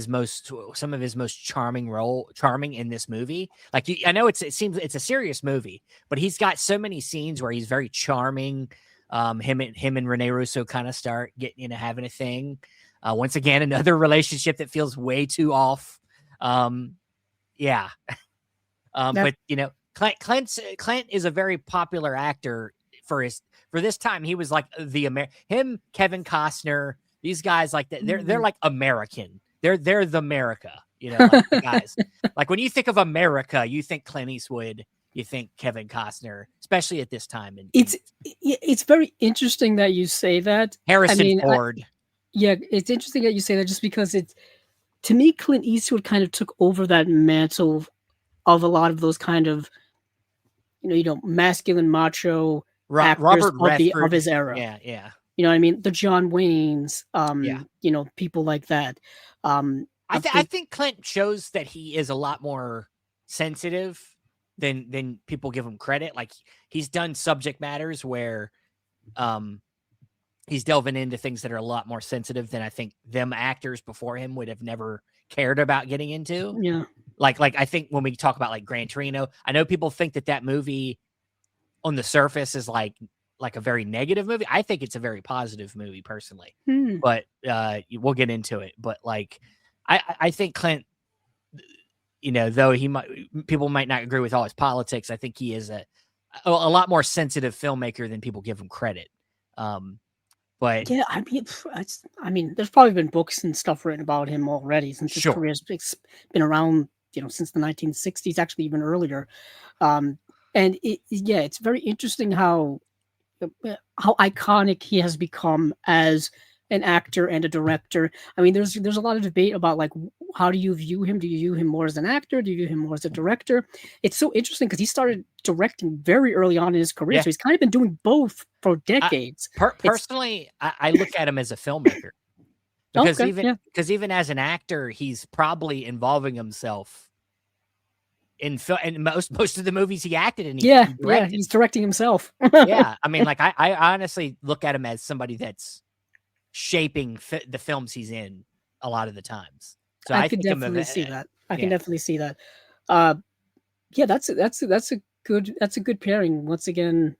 some of his most charming in this movie. Like, I know it seems it's a serious movie, but he's got so many scenes where he's very charming. Him and Rene Russo kind of start getting having a thing. Once again, another relationship that feels way too off. Yeah. But Clint is a very popular actor for this time. He was like him, Kevin Costner. These guys, like they're like American. They're the America, like the guys. Like when you think of America, you think Clint Eastwood, you think Kevin Costner, especially at this time. And it's very interesting that you say that. Harrison Ford. It's interesting that you say that just because to me, Clint Eastwood kind of took over that mantle of a lot of those kind of, masculine macho actors of his era. Yeah. You know what I mean? The John Waynes, people like that. I think Clint shows that he is a lot more sensitive than people give him credit. Like he's done subject matters where he's delving into things that are a lot more sensitive than I think them actors before him would have never cared about getting into. Yeah. Like I think when we talk about like Gran Torino, I know people think that movie on the surface is like a very negative movie. I think it's a very positive movie personally, but we'll get into it. But like, I think Clint, though people might not agree with all his politics, I think he is a lot more sensitive filmmaker than people give him credit. But yeah, there's probably been books and stuff written about him already since his career's been around, since the 1960s, actually even earlier. And it's very interesting how iconic he has become as an actor and a director. I mean, there's a lot of debate about like how do you view him? Do you view him more as an actor? Do you view him more as a director? It's so interesting because he started directing very early on in his career, Yeah. so he's kind of been doing both for decades. Personally, I look at him as a filmmaker because Okay, yeah. even as an actor, he's probably involving himself in film, and most of the movies he acted in, he Yeah, directed. he's directing himself. Yeah, I mean, like I honestly look at him as somebody that's shaping the films he's in a lot of the times. So I I could think definitely see that. I can yeah, definitely see that. Uh, yeah, that's a good pairing. Once again,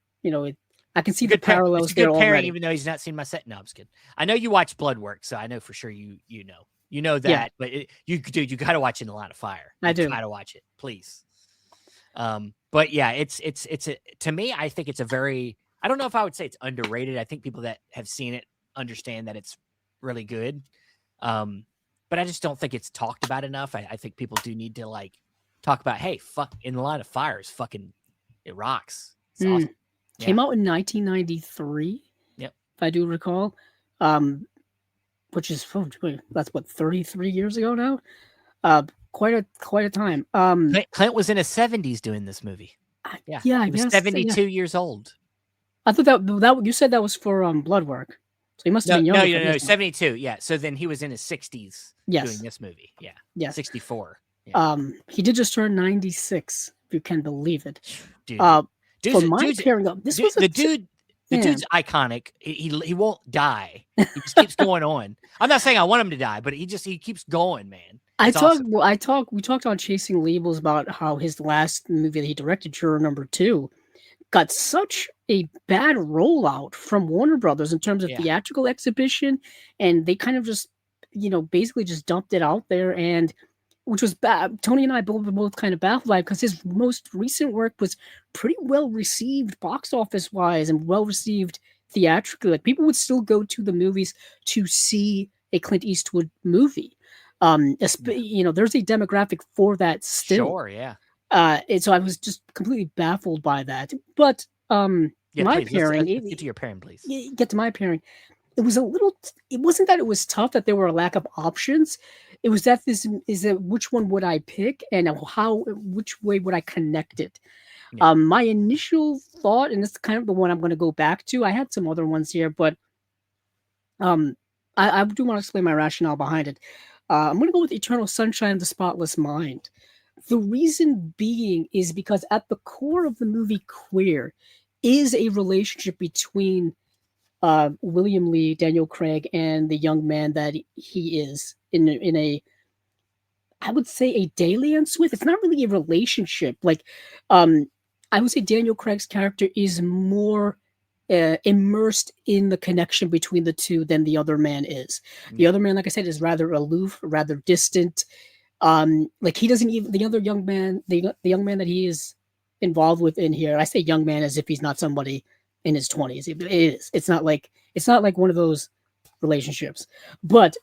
I can see the it's parallels a there good pairing, already. even though he's not seen my set. No, I'm just kidding. I know you watch Blood Work, so I know for sure you know Yeah, that. But you got to watch In the Line of Fire. I You do. got to watch it, please. But yeah, it's to me, I think it's a very, I don't know if I would say it's underrated. I think people that have seen it understand that it's really good. But I just don't think it's talked about enough. I think people do need to like talk about, hey, fuck, In the Line of Fire is fucking, it rocks. It's awesome. Yeah. Came out in 1993. Yep. If I do recall. Which is that's what 33 years ago now. Quite a time. Clint was in his 70s doing this movie. Yeah. Yeah, I He was guess 72 years old. I thought that you said that was for Blood Work, so he must have been younger. No, 72. Yeah. So then he was in his 60s doing this movie. Yeah. Yes. 64. Yeah. He did just turn 96, if you can believe it. Dude, for my pairing up, this was the dude's iconic. He won't die. He just keeps going on. I'm not saying I want him to die, but he keeps going, man. We talked on Chasing Labels about how his last movie that he directed, Juror Number 2, got such a bad rollout from Warner Brothers in terms of theatrical exhibition, and they kind of just, basically just dumped it out there, and which was bad. Tony and I both kind of baffled by it because his most recent work was pretty well received box office wise and well received theatrically. Like people would still go to the movies to see a Clint Eastwood movie. There's a demographic for that still. Sure, yeah. And so I was just completely baffled by that. But my pairing, let's get to your pairing, please. Get to my pairing. It wasn't that it was tough that there were a lack of options. It was that which one would I pick and which way would I connect it? Yeah. My initial thought, and this is kind of the one I'm going to go back to. I had some other ones here, but I do want to explain my rationale behind it. I'm going to go with Eternal Sunshine of the Spotless Mind. The reason being is because at the core of the movie Queer is a relationship between William Lee, Daniel Craig, and the young man that he is in a, I would say, a dalliance with. It's not really a relationship. Like, I would say Daniel Craig's character is more immersed in the connection between the two than the other man is. The other man, like I said, is rather aloof, rather distant. Like he doesn't even the young man that he is involved with in here. I say young man as if he's not somebody in his 20s. It is. It's not like one of those relationships. But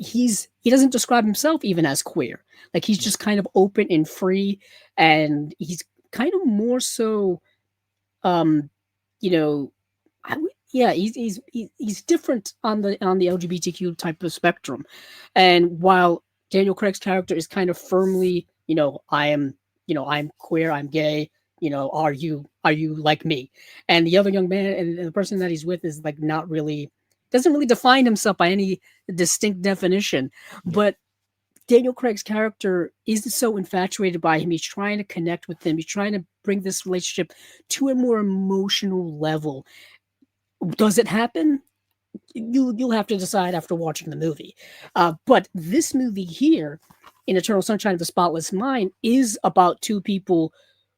he doesn't describe himself even as queer. Like he's just kind of open and free, and he's kind of more so, he's different on the LGBTQ type of spectrum. And while Daniel Craig's character is kind of firmly, I'm queer, I'm gay, are you like me? And the other young man and the person that he's with is like doesn't really define himself by any distinct definition. But Daniel Craig's character is so infatuated by him. He's trying to connect with him. He's trying to bring this relationship to a more emotional level. Does it happen? You'll have to decide after watching the movie. But this movie here, in Eternal Sunshine of the Spotless Mind, is about two people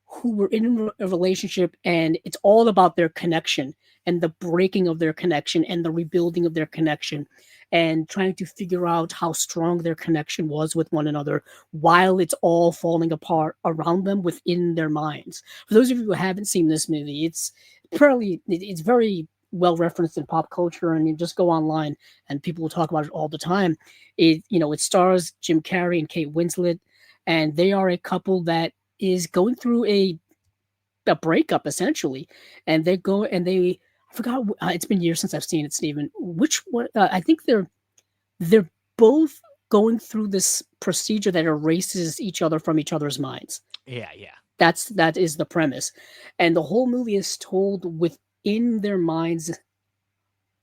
who were in a relationship, and it's all about their connection and the breaking of their connection and the rebuilding of their connection and trying to figure out how strong their connection was with one another while it's all falling apart around them within their minds. For those of you who haven't seen this movie, it's very well referenced in pop culture, and you just go online and people will talk about it all the time. It stars Jim Carrey and Kate Winslet, and they are a couple that is going through a breakup essentially, and they I forgot. It's been years since I've seen it, Stephen. Which one? I think they're both going through this procedure that erases each other from each other's minds. Yeah, yeah. That is the premise, and the whole movie is told within their minds,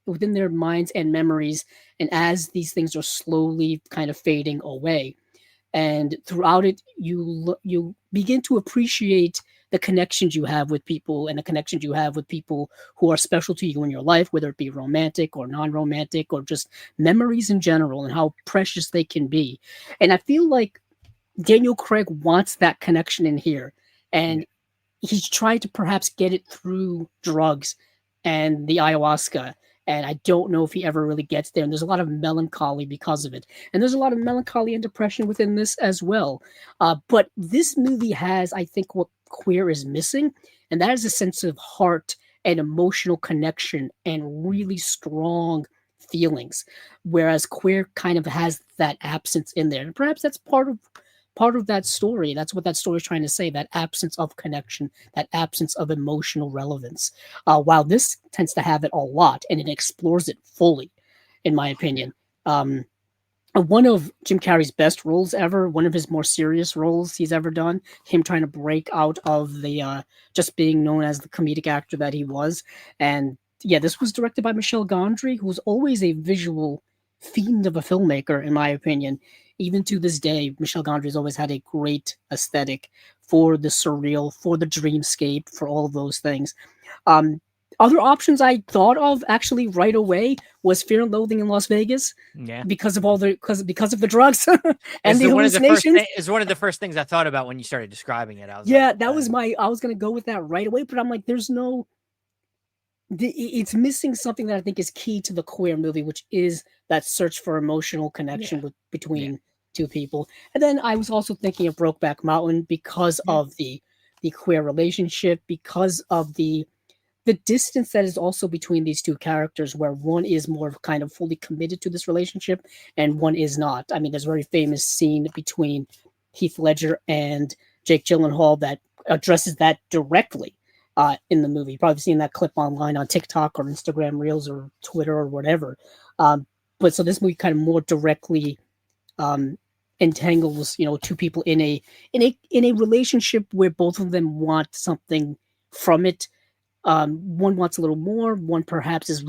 within their minds and memories, and as these things are slowly kind of fading away. And throughout it, you begin to appreciate the connections you have with people and the connections you have with people who are special to you in your life, whether it be romantic or non-romantic or just memories in general, and how precious they can be. And I feel like Daniel Craig wants that connection in here, Yeah. and he's trying to perhaps get it through drugs and the ayahuasca. And I don't know if he ever really gets there. And there's a lot of melancholy because of it. And there's a lot of melancholy and depression within this as well. But this movie has, I think, what Queer is missing. And that is a sense of heart and emotional connection and really strong feelings. Whereas Queer kind of has that absence in there. And perhaps that's part of that story. That's what that story is trying to say, that absence of connection, that absence of emotional relevance. While this tends to have it a lot and it explores it fully, in my opinion. Um, one of Jim Carrey's best roles ever, one of his more serious roles he's ever done, him trying to break out of the just being known as the comedic actor that he was. And yeah, this was directed by Michel Gondry, who's always a visual fiend of a filmmaker, in my opinion. Even to this day, Michel Gondry's always had a great aesthetic for the surreal, for the dreamscape, for all of those things. Um, Other options I thought of actually right away was Fear and Loathing in Las Vegas Yeah. because of all the because of the drugs and Is the one of the first hallucinations. is one of the first things I thought about when you started describing it. I was Yeah, like, that was my. I was gonna go with that right away, but I'm like, there's no. It's missing something that I think is key to the Queer movie, which is that search for emotional connection yeah, yeah, between two people. And then I was also thinking of Brokeback Mountain because yeah, of the queer relationship, because of the distance that is also between these two characters, where one is more kind of fully committed to this relationship and one is not. I mean, there's a very famous scene between Heath Ledger and Jake Gyllenhaal that addresses that directly in the movie. You've probably seen that clip online on TikTok or Instagram Reels or Twitter or whatever. But so this movie kind of more directly um, entangles, two people in a relationship where both of them want something from it. One wants a little more. One perhaps is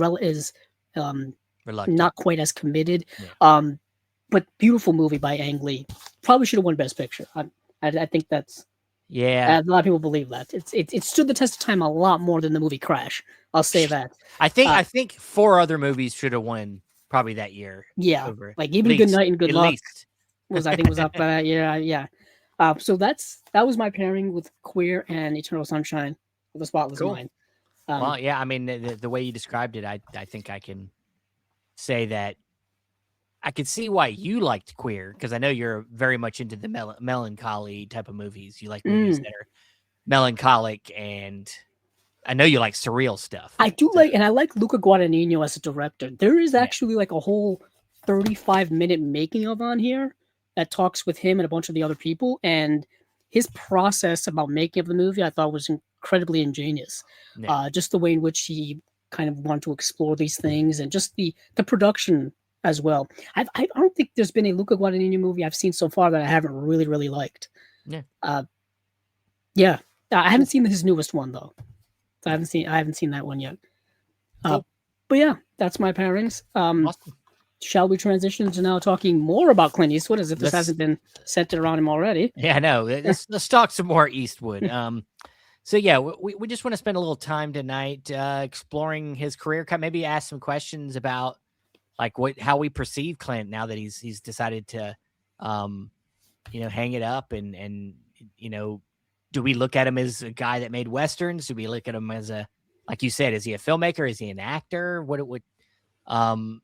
um, reluctant. not quite as committed. Yeah, Um, but beautiful movie by Ang Lee. Probably should have won Best Picture. I think that's yeah. a lot of people believe that. It stood the test of time a lot more than the movie Crash. I'll say that. I think four other movies should have won probably that year. Yeah, Over like at even Good least, Night and Good at Luck least. I think was up by that year. Yeah. So that was my pairing with Queer and Eternal Sunshine of the Spotless Cool. Mind. Well, yeah. I mean, the way you described it, I think I can say that I could see why you liked Queer, because I know you're very much into the melancholy type of movies. You like movies Mm. that are melancholic, and I know you like surreal stuff. I do So like, and I like Luca Guadagnino as a director. There is yeah, actually like a whole 35-minute making of on here that talks with him and a bunch of the other people, and his process about making of the movie I thought was incredibly ingenious. yeah, Just the way in which he kind of wanted to explore these things, and just the production as well. I don't think there's been a Luca Guadagnino movie I've seen so far that I haven't really liked. yeah. Uh, yeah, I haven't Cool. seen his newest one though. So Yeah, I haven't seen that one yet. Uh, cool. but yeah, that's my pairings. Awesome. Shall we transition to now talking more about Clint Eastwood, as if this Let's hasn't been centered around him already? Yeah, I know. Let's talk some more Eastwood. So yeah, we just want to spend a little time tonight exploring his career. Maybe ask some questions about like how we perceive Clint now that he's decided to, hang it up, and do we look at him as a guy that made westerns? Do we look at him as like you said, is he a filmmaker? Is he an actor? Um,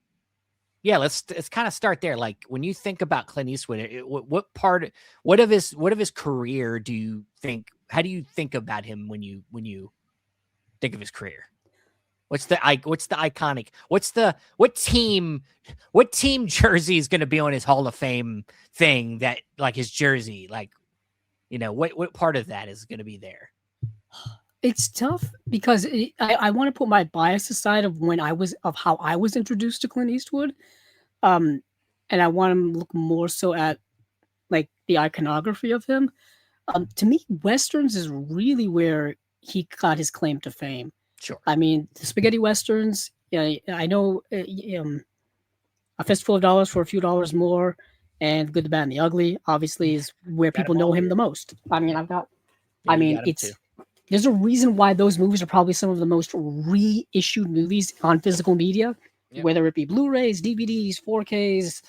yeah, let's kind of start there. Like when you think about Clint Eastwood, what of his career do you think? How do you think about him when you think of his career? What's the iconic? What team jersey is going to be on his Hall of Fame thing? That like his jersey, like what part of that is going to be there? It's tough because I want to put my bias aside of how I was introduced to Clint Eastwood, um, and I want to look more so at like the iconography of him. To me, westerns is really where he got his claim to fame. Sure. I mean, the spaghetti westerns. Yeah, I know. A Fistful of Dollars for a Few Dollars More, and Good, the Bad, and the Ugly. Obviously, is where Got people him all know him here. the most. I mean, Yeah, you got him too. it's there's a reason why those movies are probably some of the most reissued movies on physical media, Yep. whether it be Blu-rays, DVDs, 4Ks,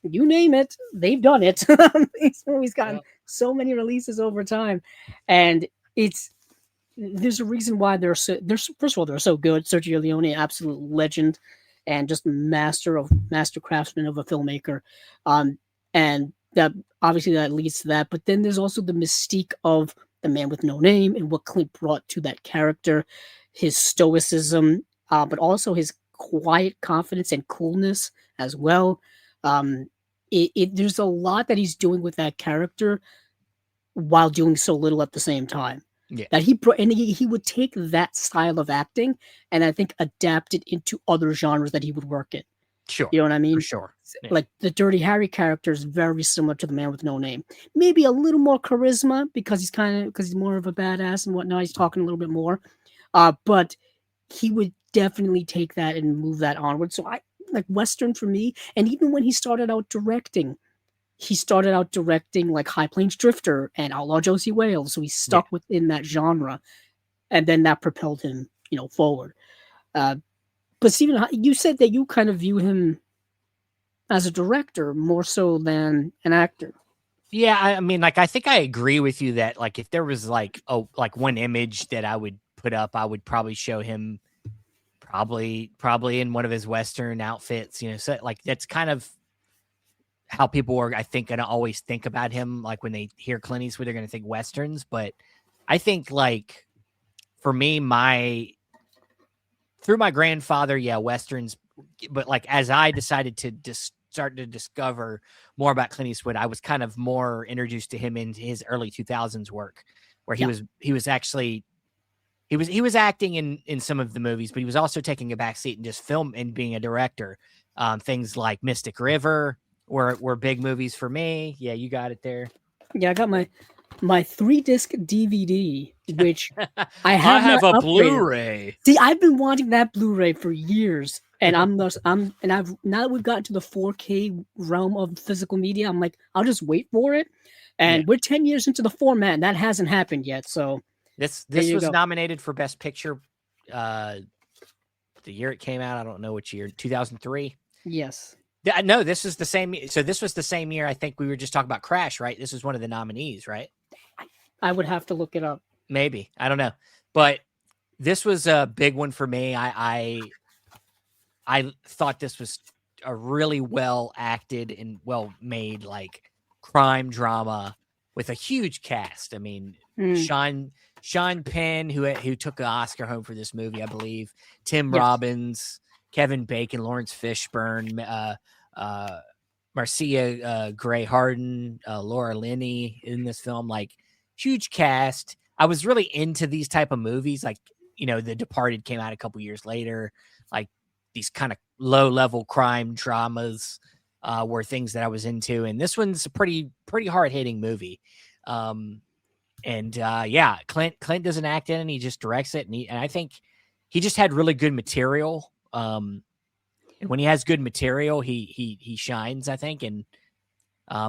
you name it, they've done it. These movies gotten Yep. so many releases over time, and it's there's a reason why they're first of all they're so good. Sergio Leone, absolute legend, and just master craftsman of a filmmaker, and that obviously that leads to that. But then there's also the mystique of the man with no name and what Clint brought to that character, his stoicism, but also his quiet confidence and coolness as well. Um, there's a lot that he's doing with that character while doing so little at the same time. Yeah. That he brought, and he would take that style of acting and I think adapt it into other genres that he would work in. Sure. You know what I For mean? sure. Yeah. Like the Dirty Harry character is very similar to the Man with No Name. Maybe a little more charisma because he's more of a badass and whatnot. He's talking a little bit more, but he would definitely take that and move that onward. So I like Western for me, and even when he started out directing like High Plains Drifter and Outlaw Josie Wales, so he Yeah. stuck within that genre, and then that propelled him, forward. Uh, but Stephen, you said that you kind of view him as a director more so than an actor. Yeah, I mean, like, I think I agree with you that, like, if there was like one image that I would put up, I would probably show him probably in one of his Western outfits. So like that's kind of how people are, I think, gonna always think about him. Like when they hear Clint Eastwood, they're gonna think Westerns. But I think, like, for me, through my grandfather, yeah, Westerns. But like as I decided to start to discover more about Clint Eastwood, I was kind of more introduced to him in his early 2000s work, where Yeah. he was actually he was acting in some of the movies, but he was also taking a back seat and just film and being a director. Things like Mystic River were big movies for me. Yeah, you got it there. Yeah, I got my 3-disc DVD, which I I have have not a upgraded. Blu-ray. See, I've been wanting that Blu-ray for years, and I've now that we've gotten to the 4K realm of physical media, I'm like, I'll just wait for it. Yeah. And we're 10 years into the format, and that hasn't happened yet. So This you was go. nominated for Best Picture the year it came out. I don't know which year, 2003. Yes. No, this is the same. So this was the same year. I think we were just talking about Crash, right? This was one of the nominees, right? I would have to look it up. Maybe, I don't know, but this was a big one for me. I thought this was a really well acted and well made like crime drama with a huge cast. I mean, Sean Penn, who took an Oscar home for this movie, I believe. Tim Yes. Robbins, Kevin Bacon, Lawrence Fishburne, Marcia Gray Harden, Laura Linney in this film. Like, huge cast. I was really into these type of movies. Like, The Departed came out a couple years later. Like, these kind of low level crime dramas were things that I was into. And this one's a pretty hard hitting movie. Yeah, Clint doesn't act in it, and he just directs it. And I think he just had really good material. And when he has good material, he shines, I think. And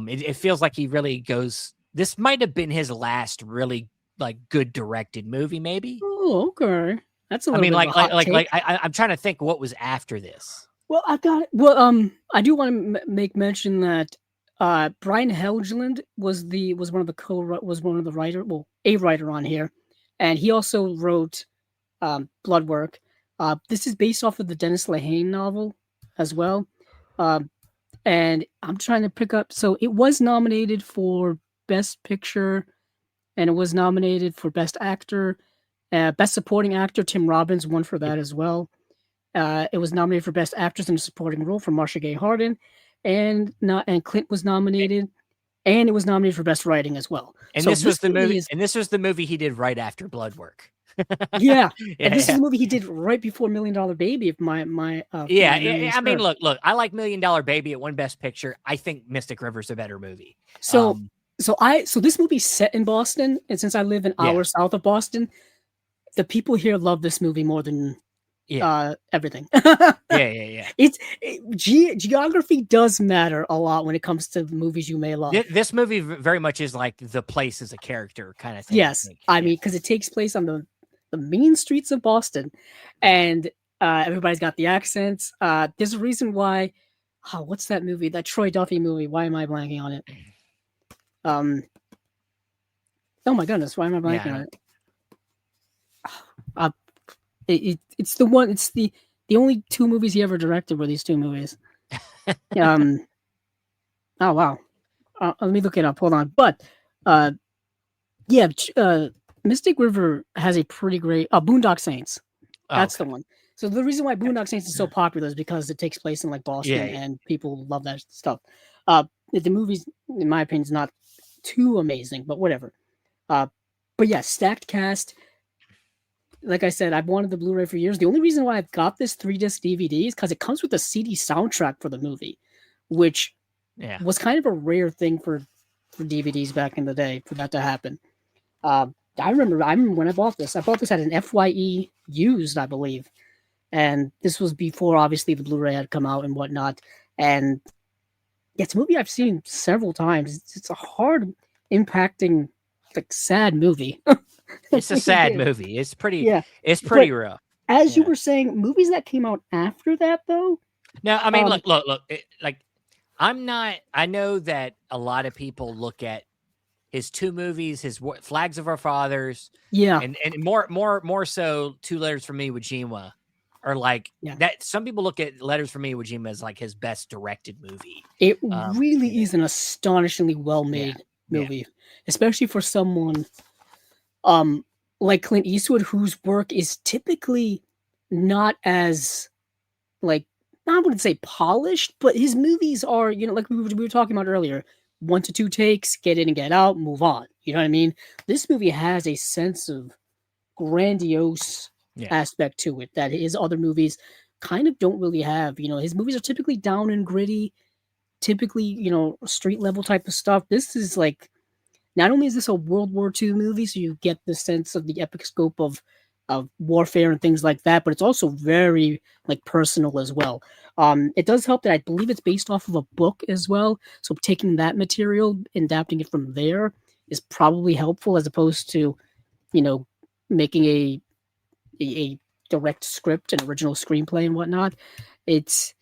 it feels like he really goes, this might have been his last really like good directed movie, maybe. Oh, okay. That's a little bit like of a hot take. I'm trying to think what was after this. Well, I got it. Well, I do want to make mention that Brian Helgeland was one of the writer, well, a writer on here, and he also wrote Bloodwork. This is based off of the Dennis Lehane novel as well, and I'm trying to pick up. So it was nominated for Best Picture, and it was nominated for Best Actor, Best Supporting Actor. Tim Robbins won for that as well. It was nominated for Best Actress in a Supporting Role for Marcia Gay Harden, and Clint was nominated, and it was nominated for Best Writing as well. And so this was the movie. is, And this was the movie he did right after Bloodwork. Yeah, and this is Yeah. the movie he did right before Million Dollar Baby, if my memory Yeah. is I mean, correct. look. I like Million Dollar Baby. It won Best Picture. I think Mystic River's a better movie. So Um, so this movie's set in Boston, and since I live an yeah, hour south of Boston, the people here love this movie more than yeah, everything. yeah. Geography does matter a lot when it comes to movies you may love. This movie very much is like the place as a character kind of thing. I Yes, think. I Yeah. mean, because it takes place on the mean streets of Boston, and everybody's got the accents. There's a reason why. Oh, what's that movie? That Troy Duffy movie. Why am I blanking on it? Um. Oh my goodness, why am I Yeah. I blanking on don't. it? Uh, it's the one. It's the only two movies he ever directed were these two movies. Um. Oh wow. Let me look it up. Hold on. But uh, yeah, Mystic River has a pretty great. Boondock Saints. Oh, That's the okay. one. So the reason why Boondock Saints is so popular is because it takes place in like Yeah. Boston, and people love that stuff. The movie's, in my opinion, is not too amazing, but whatever. Uh, but yeah, stacked cast. Like I said, I've wanted the Blu-ray for years. The only reason why I've got this 3-disc DVD is because it comes with a CD soundtrack for the movie, which Yeah. was kind of a rare thing for DVDs back in the day for that to happen. Uh, I remember when I bought this. I bought this at an FYE used, I believe, and this was before obviously the Blu-ray had come out and whatnot. And it's a movie I've seen several times. It's a hard, impacting, like sad movie. It It's a really sad is. movie. It's pretty. Yeah, It's but pretty rough. as you Yeah. were saying, movies that came out after that, though, No, I mean, um, look. Like, I'm not. I know that a lot of people look at his two movies, Flags of Our Fathers, yeah, and more so, Two Letters from Iwo Jima, are like yeah, that. Some people look at Letters from Iwo Jima as like his best directed movie. it You really know, is an astonishingly yeah, well-made yeah, movie, especially for someone um like Clint Eastwood, whose work is typically not as like I wouldn't say polished, but his movies are, like we were talking about earlier, 1 to 2 takes, get in and get out, move on. You know what I mean? This movie has a sense of grandiose yeah, aspect to it that his other movies kind of don't really have. His movies are typically down and gritty, typically, street level type of stuff. This is like not only is this a World War II movie, so you get the sense of the epic scope of warfare and things like that, but it's also very like personal as well. It does help that I believe it's based off of a book as well, so taking that material and adapting it from there is probably helpful as opposed to you know making a direct script, an original screenplay and whatnot. It's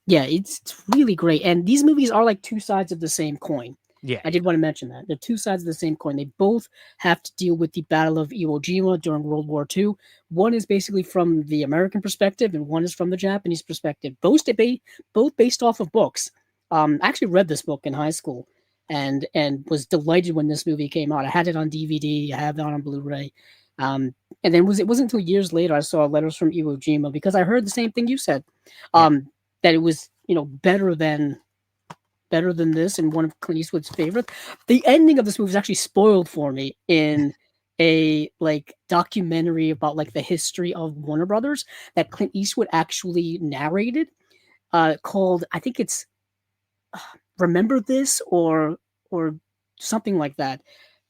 Yeah, it's really great. And these movies are like two sides of the same coin. yeah, I did want to mention that. They're two sides of the same coin. They both have to deal with the Battle of Iwo Jima during World War II. One is basically from the American perspective, and one is from the Japanese perspective. Both based off of books. I actually read this book in high school, and was delighted when this movie came out. I had it on DVD. I have it on Blu-ray. And then it wasn't until years later I saw Letters from Iwo Jima because I heard the same thing you said. yeah. That it was better than this and one of Clint Eastwood's favorite. The ending of this movie is actually spoiled for me in a like documentary about like the history of Warner Brothers that Clint Eastwood actually narrated, called, I think it's Remember This or something like that.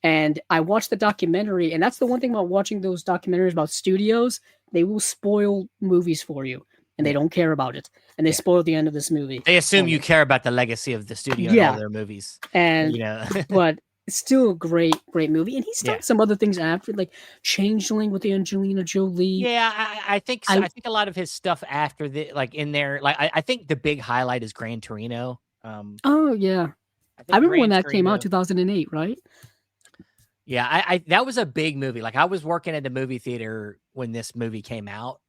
And I watched the documentary, and that's the one thing about watching those documentaries about studios. They will spoil movies for you, and they Yeah. don't care about it. And they Yeah. spoiled the end of this movie They for assume you me. care about the legacy of the studio and all Yeah, their movies. and You know. but it's still a great, great movie. And he's Yeah. done some other things after, like Changeling with Angelina Jolie. Yeah, I think so. I I think a lot of his stuff after like in there, like I think the big highlight is Gran Torino. Oh yeah, I I think remember when Gran that came out, Torino. 2008, right? Yeah, I that was a big movie. Like I was working at the movie theater when this movie came out,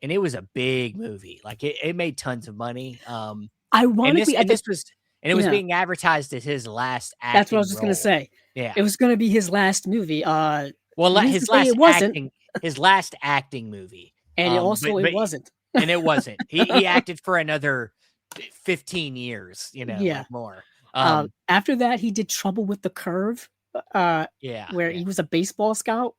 and it was a big movie. Like it made tons of money. And this Ironically, and this was and it was yeah, being advertised as his last that's what I was acting just gonna role. say. Yeah. It was gonna be his last movie. Well, Needless to say, it wasn't, his last acting movie. and it But wasn't. and it wasn't. He acted for another 15 years, Yeah. like more. Um, After that, he did Trouble with the Curve, uh, yeah, where yeah, he was a baseball scout.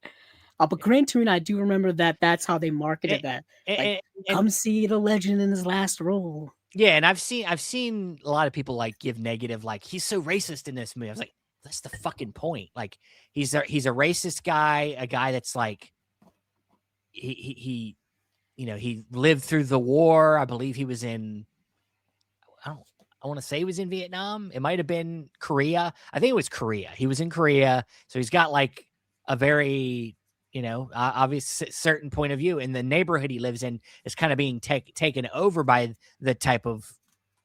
But Gran Torino, I do remember that that's how they marketed And, that. Like, and, come and see the legend in his last role. yeah, and I've seen a lot of people like give negative, like he's so racist in this movie. I was like, that's the fucking point. Like he's a racist guy, a guy that's like he he lived through the war. I believe he was in I don't I want to say he was in Vietnam. It might have been Korea. I think it was Korea. He was in Korea. So he's got like a very, obvious certain point of view. And the neighborhood he lives in is kind of being taken over by the type of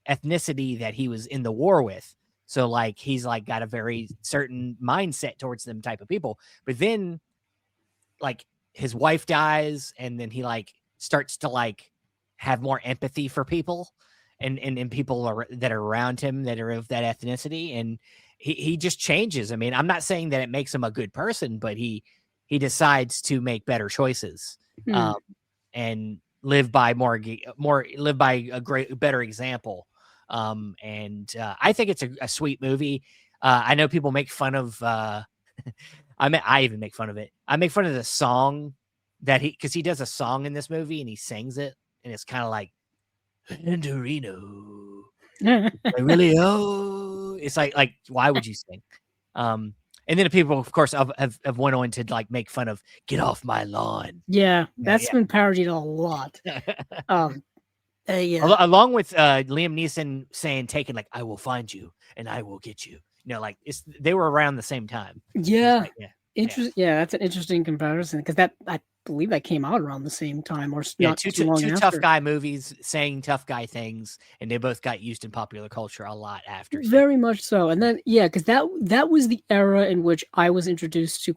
ethnicity that he was in the war with. So like he's like got a very certain mindset towards them type of people. But then like his wife dies and then he like starts to like have more empathy for people and people that are around him that are of that ethnicity, and he just changes. I mean, I'm not saying that it makes him a good person, but he decides to make better choices, Hmm. and live by live by a better example. And I think it's a sweet movie. I know people make fun of I even make fun of it. I make fun of the song that because he does a song in this movie and he sings it, and it's kind of like Torino. I really it's like why would you sing? And then people, of course, have went on to like make fun of "Get Off My Lawn." Yeah, Yeah, that's been parodied a lot. Um, yeah, along with Liam Neeson saying, "Taken," like "I will find you and I will get you." Like they were around the same time. It's yeah, like, yeah. interesting. Yeah, that's an interesting comparison because that I believe that came out around the same time or Yeah, not two too long two tough after. guy movies saying tough guy things, and they both got used in popular culture a lot after. Same. Very much so. And then yeah, because that was the era in which I was introduced to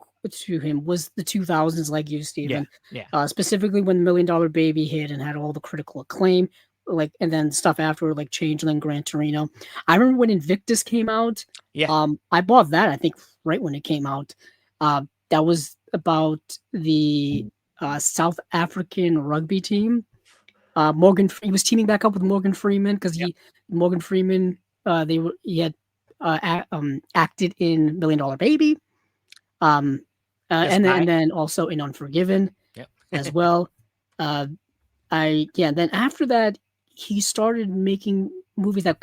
him was the 2000s, like you, Yeah, Stephen. yeah, Specifically when Million Dollar Baby hit and had all the critical acclaim, like and then stuff after like Changeling, Gran Torino. I remember when Invictus came out. yeah. I bought that I think right when it came out. That was about the South African rugby team. He was teaming back up with Morgan Freeman because Yep. Morgan Freeman he had acted in Million Dollar Baby, This and guy. then also in Unforgiven Yep. as well. Uh, then after that he started making movies that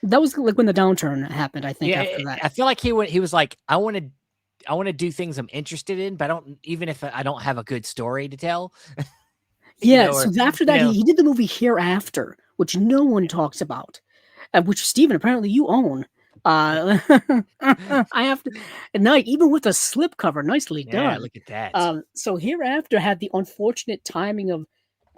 that was like when the downturn happened. I think Yeah, after that. I feel like he was like, I want to do things I'm interested in, but I don't, even if I don't have a good story to tell, Yeah, or so after that know, he did the movie Hereafter, which no one talks about. Which Steven, apparently you own. I have to, and now even with a slipcover, nicely yeah, done. look at that. So Hereafter had the unfortunate timing of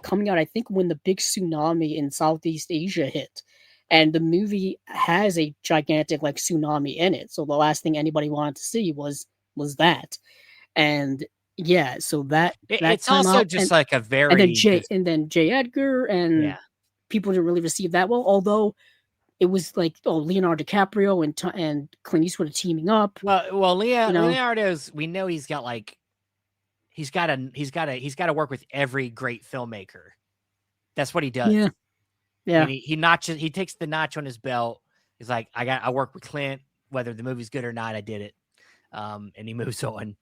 coming out, I think, when the big tsunami in Southeast Asia hit, and the movie has a gigantic like tsunami in it. So the last thing anybody wanted to see was that, and yeah, so that It's time also out, just like a and then very just, J. Edgar, and yeah. people didn't really receive that well, although it was like, oh, Leonardo DiCaprio and Clint Eastwood are teaming up, Well, you know? Leonardo's. We know he's got like he's got to work with every great filmmaker. That's what he does. Yeah, I yeah, mean, he takes the notch on his belt. He's like, I work with Clint, whether the movie's good or not, I did it. And he moves on,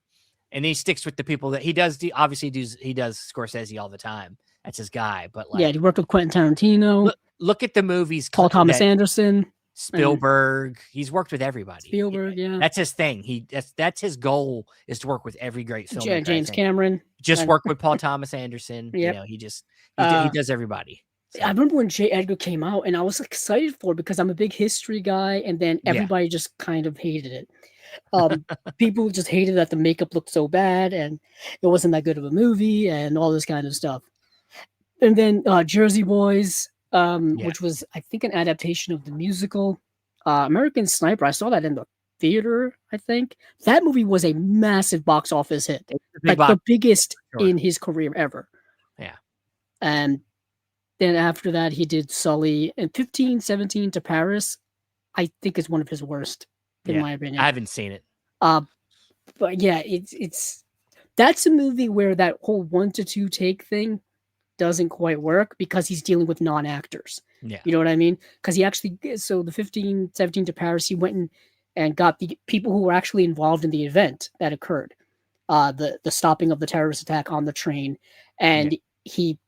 and he sticks with the people that he does. Obviously, he does Scorsese all the time. That's his guy. But yeah. like, He worked with Quentin Tarantino, look at the movies Paul Thomas that Anderson, and Spielberg. He's worked with everybody. Spielberg. Yeah, That's his thing. That's his goal, is to work with every great filmmaker. I James think Cameron. just And work with Paul Thomas Anderson. yep. He just he Uh, does everybody. I So remember when J. Edgar came out, and I was excited for it because I'm a big history guy, and then yeah, everybody just kind of hated it. Um, People just hated that the makeup looked so bad, and it wasn't that good of a movie, and all this kind of stuff. And then Jersey Boys, yeah. which was I think an adaptation of the musical American Sniper. I saw that in the theater. I think that movie was a massive box office hit, It's a big like the box. biggest Sure. in his career ever. Yeah. And then after that, he did Sully and 1517 to Paris. I think is one of his worst, in Yeah. my I opinion. haven't seen it. But yeah, it's that's a movie where that whole 1 to 2 take thing doesn't quite work because he's dealing with non-actors. Yeah. You know what I mean? Because he actually, so the 1517 to Paris, he went and got the people who were actually involved in the event that occurred. the stopping of the terrorist attack on the train, Yeah. and he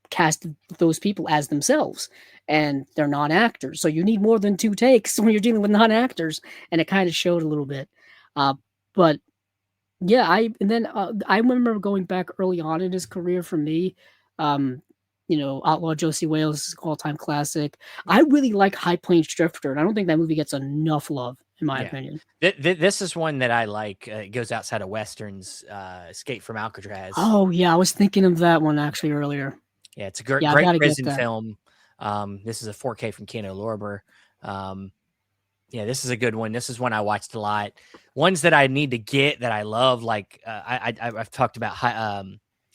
casted those people as themselves, and they're non-actors. So you need more than 2 takes when you're dealing with non-actors, and it kind of showed a little bit. But yeah, I remember going back early on in his career for me. Um, Outlaw Josie Wales is an all-time classic. I really like High Plains Drifter, and I don't think that movie gets enough love, in my Yeah. opinion. This is one that I like. It goes outside of Westerns, Escape from Alcatraz. Oh yeah, I was thinking of that one actually earlier. Yeah, it's a great, Yeah, I great gotta get prison that. film. This is a 4K from Keanu Lorber. Yeah, this is a good one. This is one I watched a lot. Ones that I need to get that I love, like I've talked about. I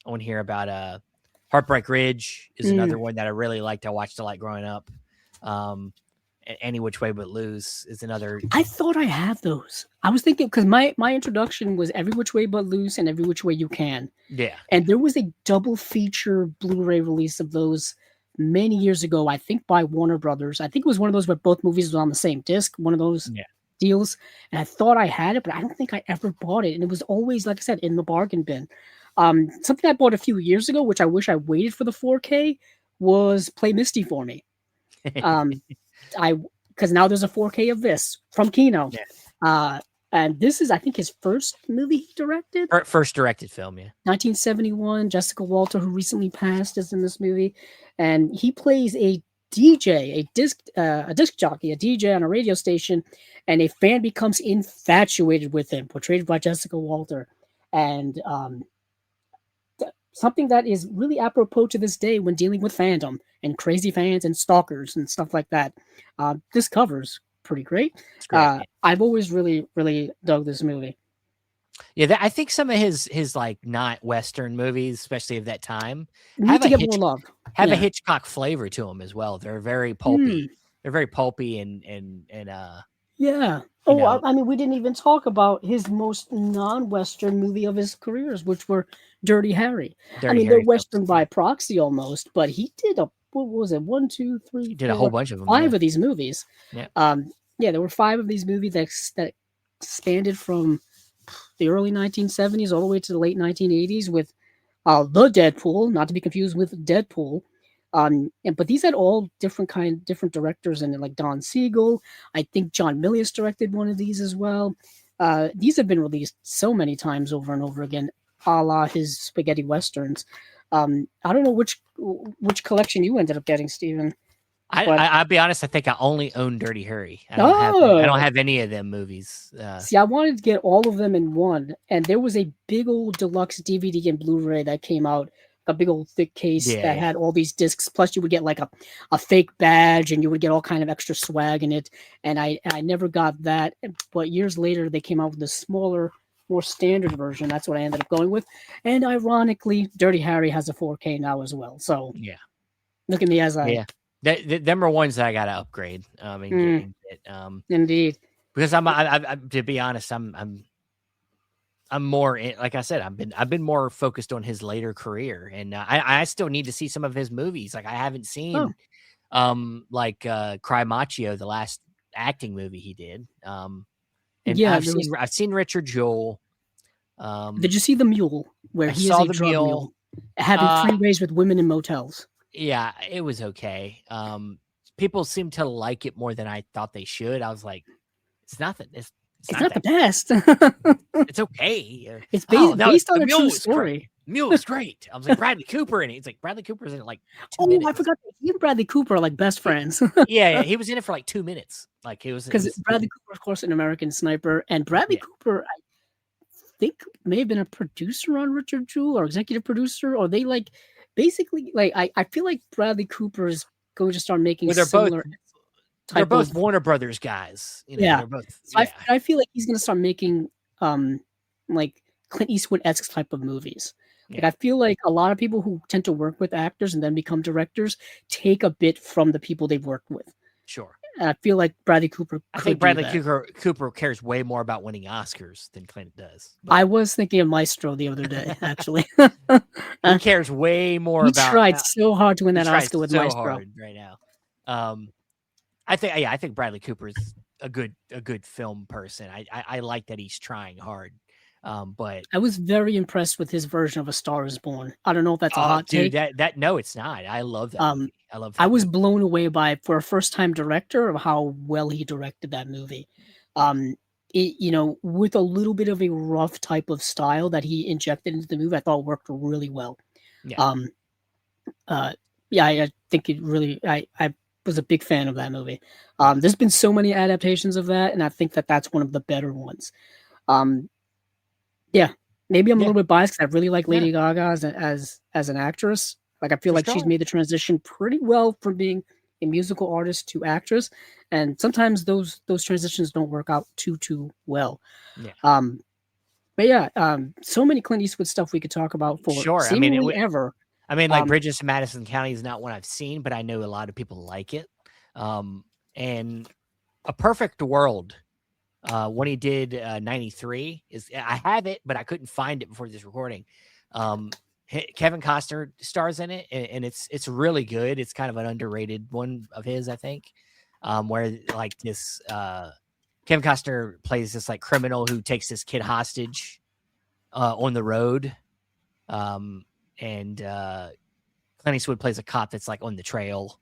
want to hear about Heartbreak Ridge is another one that I really liked. I watched a lot growing up. Any Which Way But Loose is another. I thought I had those. I was thinking because my introduction was Every Which Way But Loose and Every Which Way You Can. Yeah. And there was a double feature Blu-ray release of those many years ago, I think by Warner Brothers. I think it was one of those where both movies were on the same disc, one of those deals. And I thought I had it, but I don't think I ever bought it. And it was always, like I said, in the bargain bin. Something I bought a few years ago, which I wish I waited for the 4K, was Play Misty for me. Because now there's a 4K of this from Kino. Yeah. And this is, I think, his first movie he directed. First directed film, yeah. 1971. Jessica Walter, who recently passed, is in this movie, and he plays a DJ, a disc jockey, a DJ on a radio station, and a fan becomes infatuated with him, portrayed by Jessica Walter, and something that is really apropos to this day when dealing with fandom and crazy fans and stalkers and stuff like that. This cover's pretty great. I've always really, really dug this movie. Yeah, I think some of his like not Western movies, especially of that time, need to get more love. Have a Hitchcock flavor to them as well. They're very pulpy. They're very pulpy and yeah. Oh, I mean, we didn't even talk about his most non-Western movie of his careers, which were Dirty Harry. They're Western by proxy almost, but he did what was it? 1, 2, 3, he did a whole bunch of them. 5 of these movies. Yeah. There were 5 of these movies that expanded from the early 1970s all the way to the late 1980s with the Deadpool, not to be confused with Deadpool. But these had all different directors in it, like Don Siegel. I think John Milius directed one of these as well. These have been released so many times over and over again, a la his spaghetti westerns. I don't know which collection you ended up getting, Stephen. I'll be honest. I think I only own Dirty Harry. I don't have any of them movies. See, I wanted to get all of them in one, and there was a big old deluxe DVD and Blu-ray that came out, a big old thick case that had all these discs. Plus, you would get like a fake badge, and you would get all kind of extra swag in it. And I never got that. But years later, they came out with the smaller, more standard version. That's what I ended up going with. And ironically, Dirty Harry has a 4K now as well. So look at me as them are ones that I gotta upgrade. Indeed, because I'm to be honest, I'm more like I said, I've been more focused on his later career, and I still need to see some of his movies. Like I haven't seen Cry Macho, the last acting movie he did. I've seen Richard Jewell. Did you see The Mule, where he is a drug mule having freeways with women in motels? Yeah, it was okay. People seem to like it more than I thought they should. I was like, it's nothing. It's not the best. It's okay. It's based on a true story. Mule is great. I was like, Bradley Cooper in it. It's like Bradley Cooper's in it like 2 minutes. I forgot that he and Bradley Cooper are like best friends. yeah, he was in it for like 2 minutes. Like it was because Bradley Cooper, of course, an American Sniper, and Bradley Cooper, I think, may have been a producer on Richard Jewell or executive producer, or they like. Basically, like I feel like Bradley Cooper is going to start making similar. They're both Warner Brothers guys. They're both. So I feel like he's going to start making like Clint Eastwood-esque type of movies. Like I feel like a lot of people who tend to work with actors and then become directors take a bit from the people they've worked with. Sure. And I feel like Bradley Cooper. I think Bradley Cooper cares way more about winning Oscars than Clint does. But I was thinking of Maestro the other day, actually. He cares way more he about. He tried so hard to win that Oscar with Maestro. Hard right now. I think Bradley Cooper is a good film person. I like that he's trying hard. But I was very impressed with his version of A Star Is Born. I don't know if that's a oh, hot dude, take. that no, it's not. I love that Um, movie. I love I that was movie. blown away by, for a first-time director, of how well he directed that movie. Yeah, With a little bit of a rough type of style that he injected into the movie, I thought worked really well. yeah, Um, uh, yeah, I think it really. I was a big fan of that movie. yeah, There's been so many adaptations of that, and I think that that's one of the better ones. Um, yeah, maybe I'm a yeah. little bit biased because I really like No, Lady Gaga as an actress. Like, I feel for like she's sure. made the transition pretty well from being a musical artist to actress, and sometimes those transitions don't work out too well. Yeah, Um, but yeah, so many Clint Eastwood stuff we could talk about for sure. I mean, seemingly ever. like Um, Bridges to Madison County is not one I've seen, but I know a lot of people like it. And A Perfect World, when he did 93, is I have it, but I couldn't find it before this recording. Kevin Costner stars in it, and it's really good. It's kind of an underrated one of his, I think. Where like this Kevin Costner plays this like criminal who takes this kid hostage on the road. And Clint Eastwood plays a cop that's like on the trail.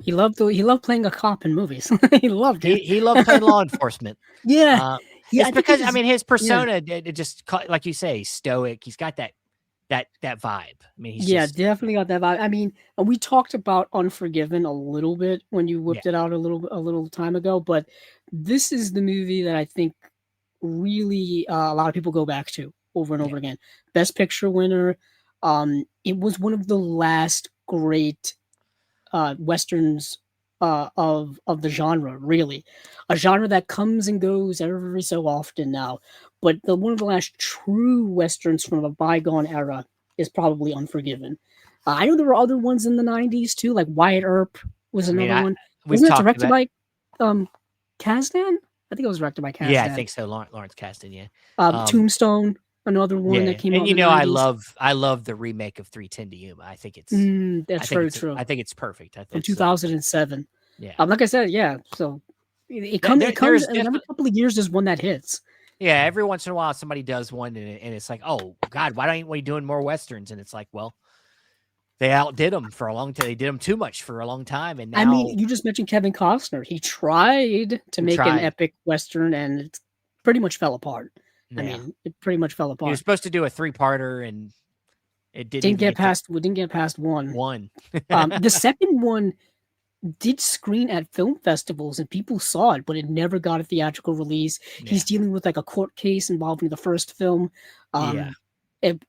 he loved playing a cop in movies. He loved it. He loved playing law enforcement. Yeah, Uh, yeah. it's I think it because I was. mean his Yeah, persona it just like you say, stoic. He's got that vibe. I mean, he's yeah, just definitely got that vibe. I mean, and we talked about Unforgiven a little bit when you yeah, whipped it out a little time ago, but this is the movie that I think really a lot of people go back to over and yeah, over again. Best Picture winner. It was one of the last great westerns of the genre, really, a genre that comes and goes every so often now. But one of the last true westerns from a bygone era is probably Unforgiven. I know there were other ones in the '90s too, like Wyatt Earp was I mean, another one. we've Wasn't it talked directed about by Kasdan? I think it was directed by yeah, I Kasdan. think so. Lawrence Kasdan, yeah, Tombstone, another one that yeah, came out and in the '90s. I love the remake of 310 to Yuma. That's very true. I think it's perfect. I From think it's 2007. yeah. Like I said, yeah. So it There comes, is and every definitely couple of years there's one that hits. yeah. Every once in a while, somebody does one, and it's like, oh God, why don't we doing more westerns? And it's like, well, they outdid them for a long time. They did them too much for a long time, and I mean, now you just mentioned Kevin Costner. He tried to he make an tried. epic western, and it pretty much fell apart. I Yeah, mean, it pretty much fell he was apart. supposed to do a 3-parter, and it didn't even get to We didn't get past one. one. The second one did screen at film festivals and people saw it, but it never got a theatrical release. Yeah, He's dealing with like a court case involving the first film. yeah,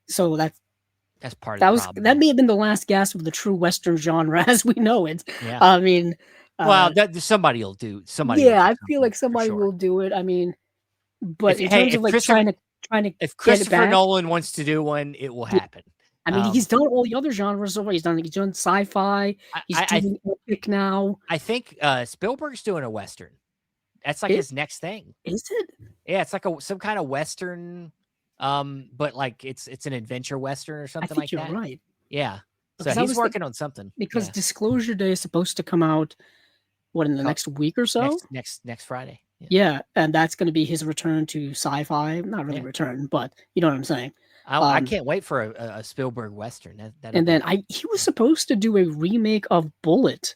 So that's part of the problem. that may have been the last gasp of the true Western genre as we know it. Yeah. I mean, Well, uh, that somebody will yeah, do I feel something like for somebody sure. will do it. I mean, but If in hey, terms of like trying to if get it Christopher back, Nolan wants to do one, it will yeah, happen. I mean, he's done all the other genres already. He's done sci-fi. I He's I doing epic now. I think Spielberg's doing a western. That's like It his next thing. is it? Yeah, it's like some kind of western, but like it's an adventure western or I something think like you're that. right Yeah. So because I he's was thinking working on something. because Yeah. Disclosure Day is supposed to come out what in the Co- next week or so. next Friday. Yeah. Yeah, and that's going to be his return to sci-fi. Not really Yeah. return, but you know what I'm saying. I Um, can't wait for a Spielberg western. That'll and then be. he was supposed to do a remake of Bullet,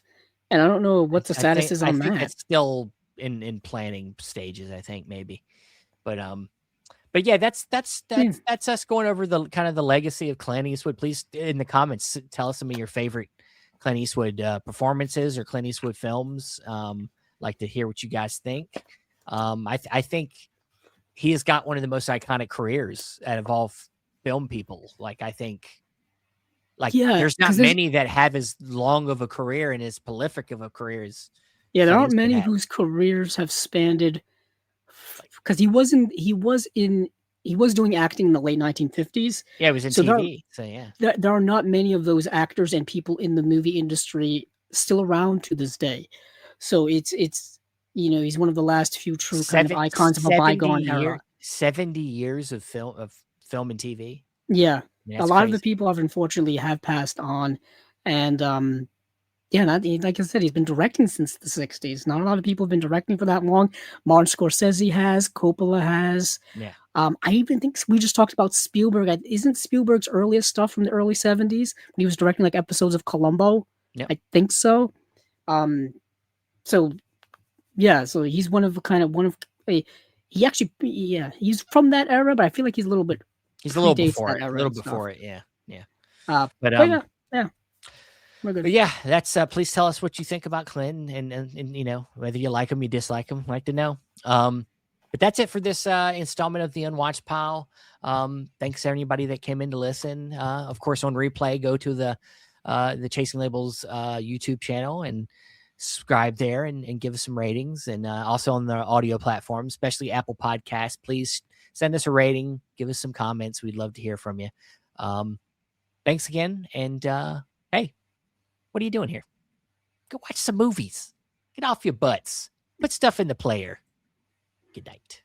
and I don't know what the status is I on think that. that's still in planning stages. I think maybe, but but yeah, Yeah. that's us going over the kind of the legacy of Clint Eastwood. Please in the comments tell us some of your favorite Clint Eastwood performances or Clint Eastwood films. Like to hear what you guys think. I think he has got one of the most iconic careers out of all film people. Like I think like Yeah, there's not because there's many that have as long of a career and as prolific of a career as yeah, there Clint aren't Eastwood many has. whose careers have spanned Like because he was doing acting in the late 1950s. yeah, it was in So TV. So yeah. there are not many of those actors and people in the movie industry still around to this day. So it's he's one of the last few true kind of icons of a 70 bygone era. 70 years of film and TV. Yeah, Yeah, a that's lot of the crazy. people have unfortunately have passed on, and Yeah, like I said, he's been directing since the 60s. Not a lot of people have been directing for that long. Martin Scorsese has, Coppola has. Yeah. I even think we just talked about Spielberg. Isn't Spielberg's earliest stuff from the early 70s when he was directing like episodes of Columbo? Yep. I think so. Um, so yeah, so he's one of he actually, yeah, he's from that era, but I feel like he's a little bit He's a little predates before that it. A era little and stuff. before it. Yeah. Yeah. Uh, But but yeah, yeah, we're good. But yeah, that's please tell us what you think about Clint and you know, whether you like him, you dislike him, like to know. But that's it for this installment of the Unwatched Pile. Thanks to anybody that came in to listen. Of course, on replay, go to the Chasing Labels YouTube channel and subscribe there and give us some ratings. And also on the audio platforms, especially Apple Podcasts, please send us a rating, give us some comments. We'd love to hear from you. Thanks again, and hey, what are you doing here? Go watch some movies. Get off your butts. Put stuff in the player. Good night.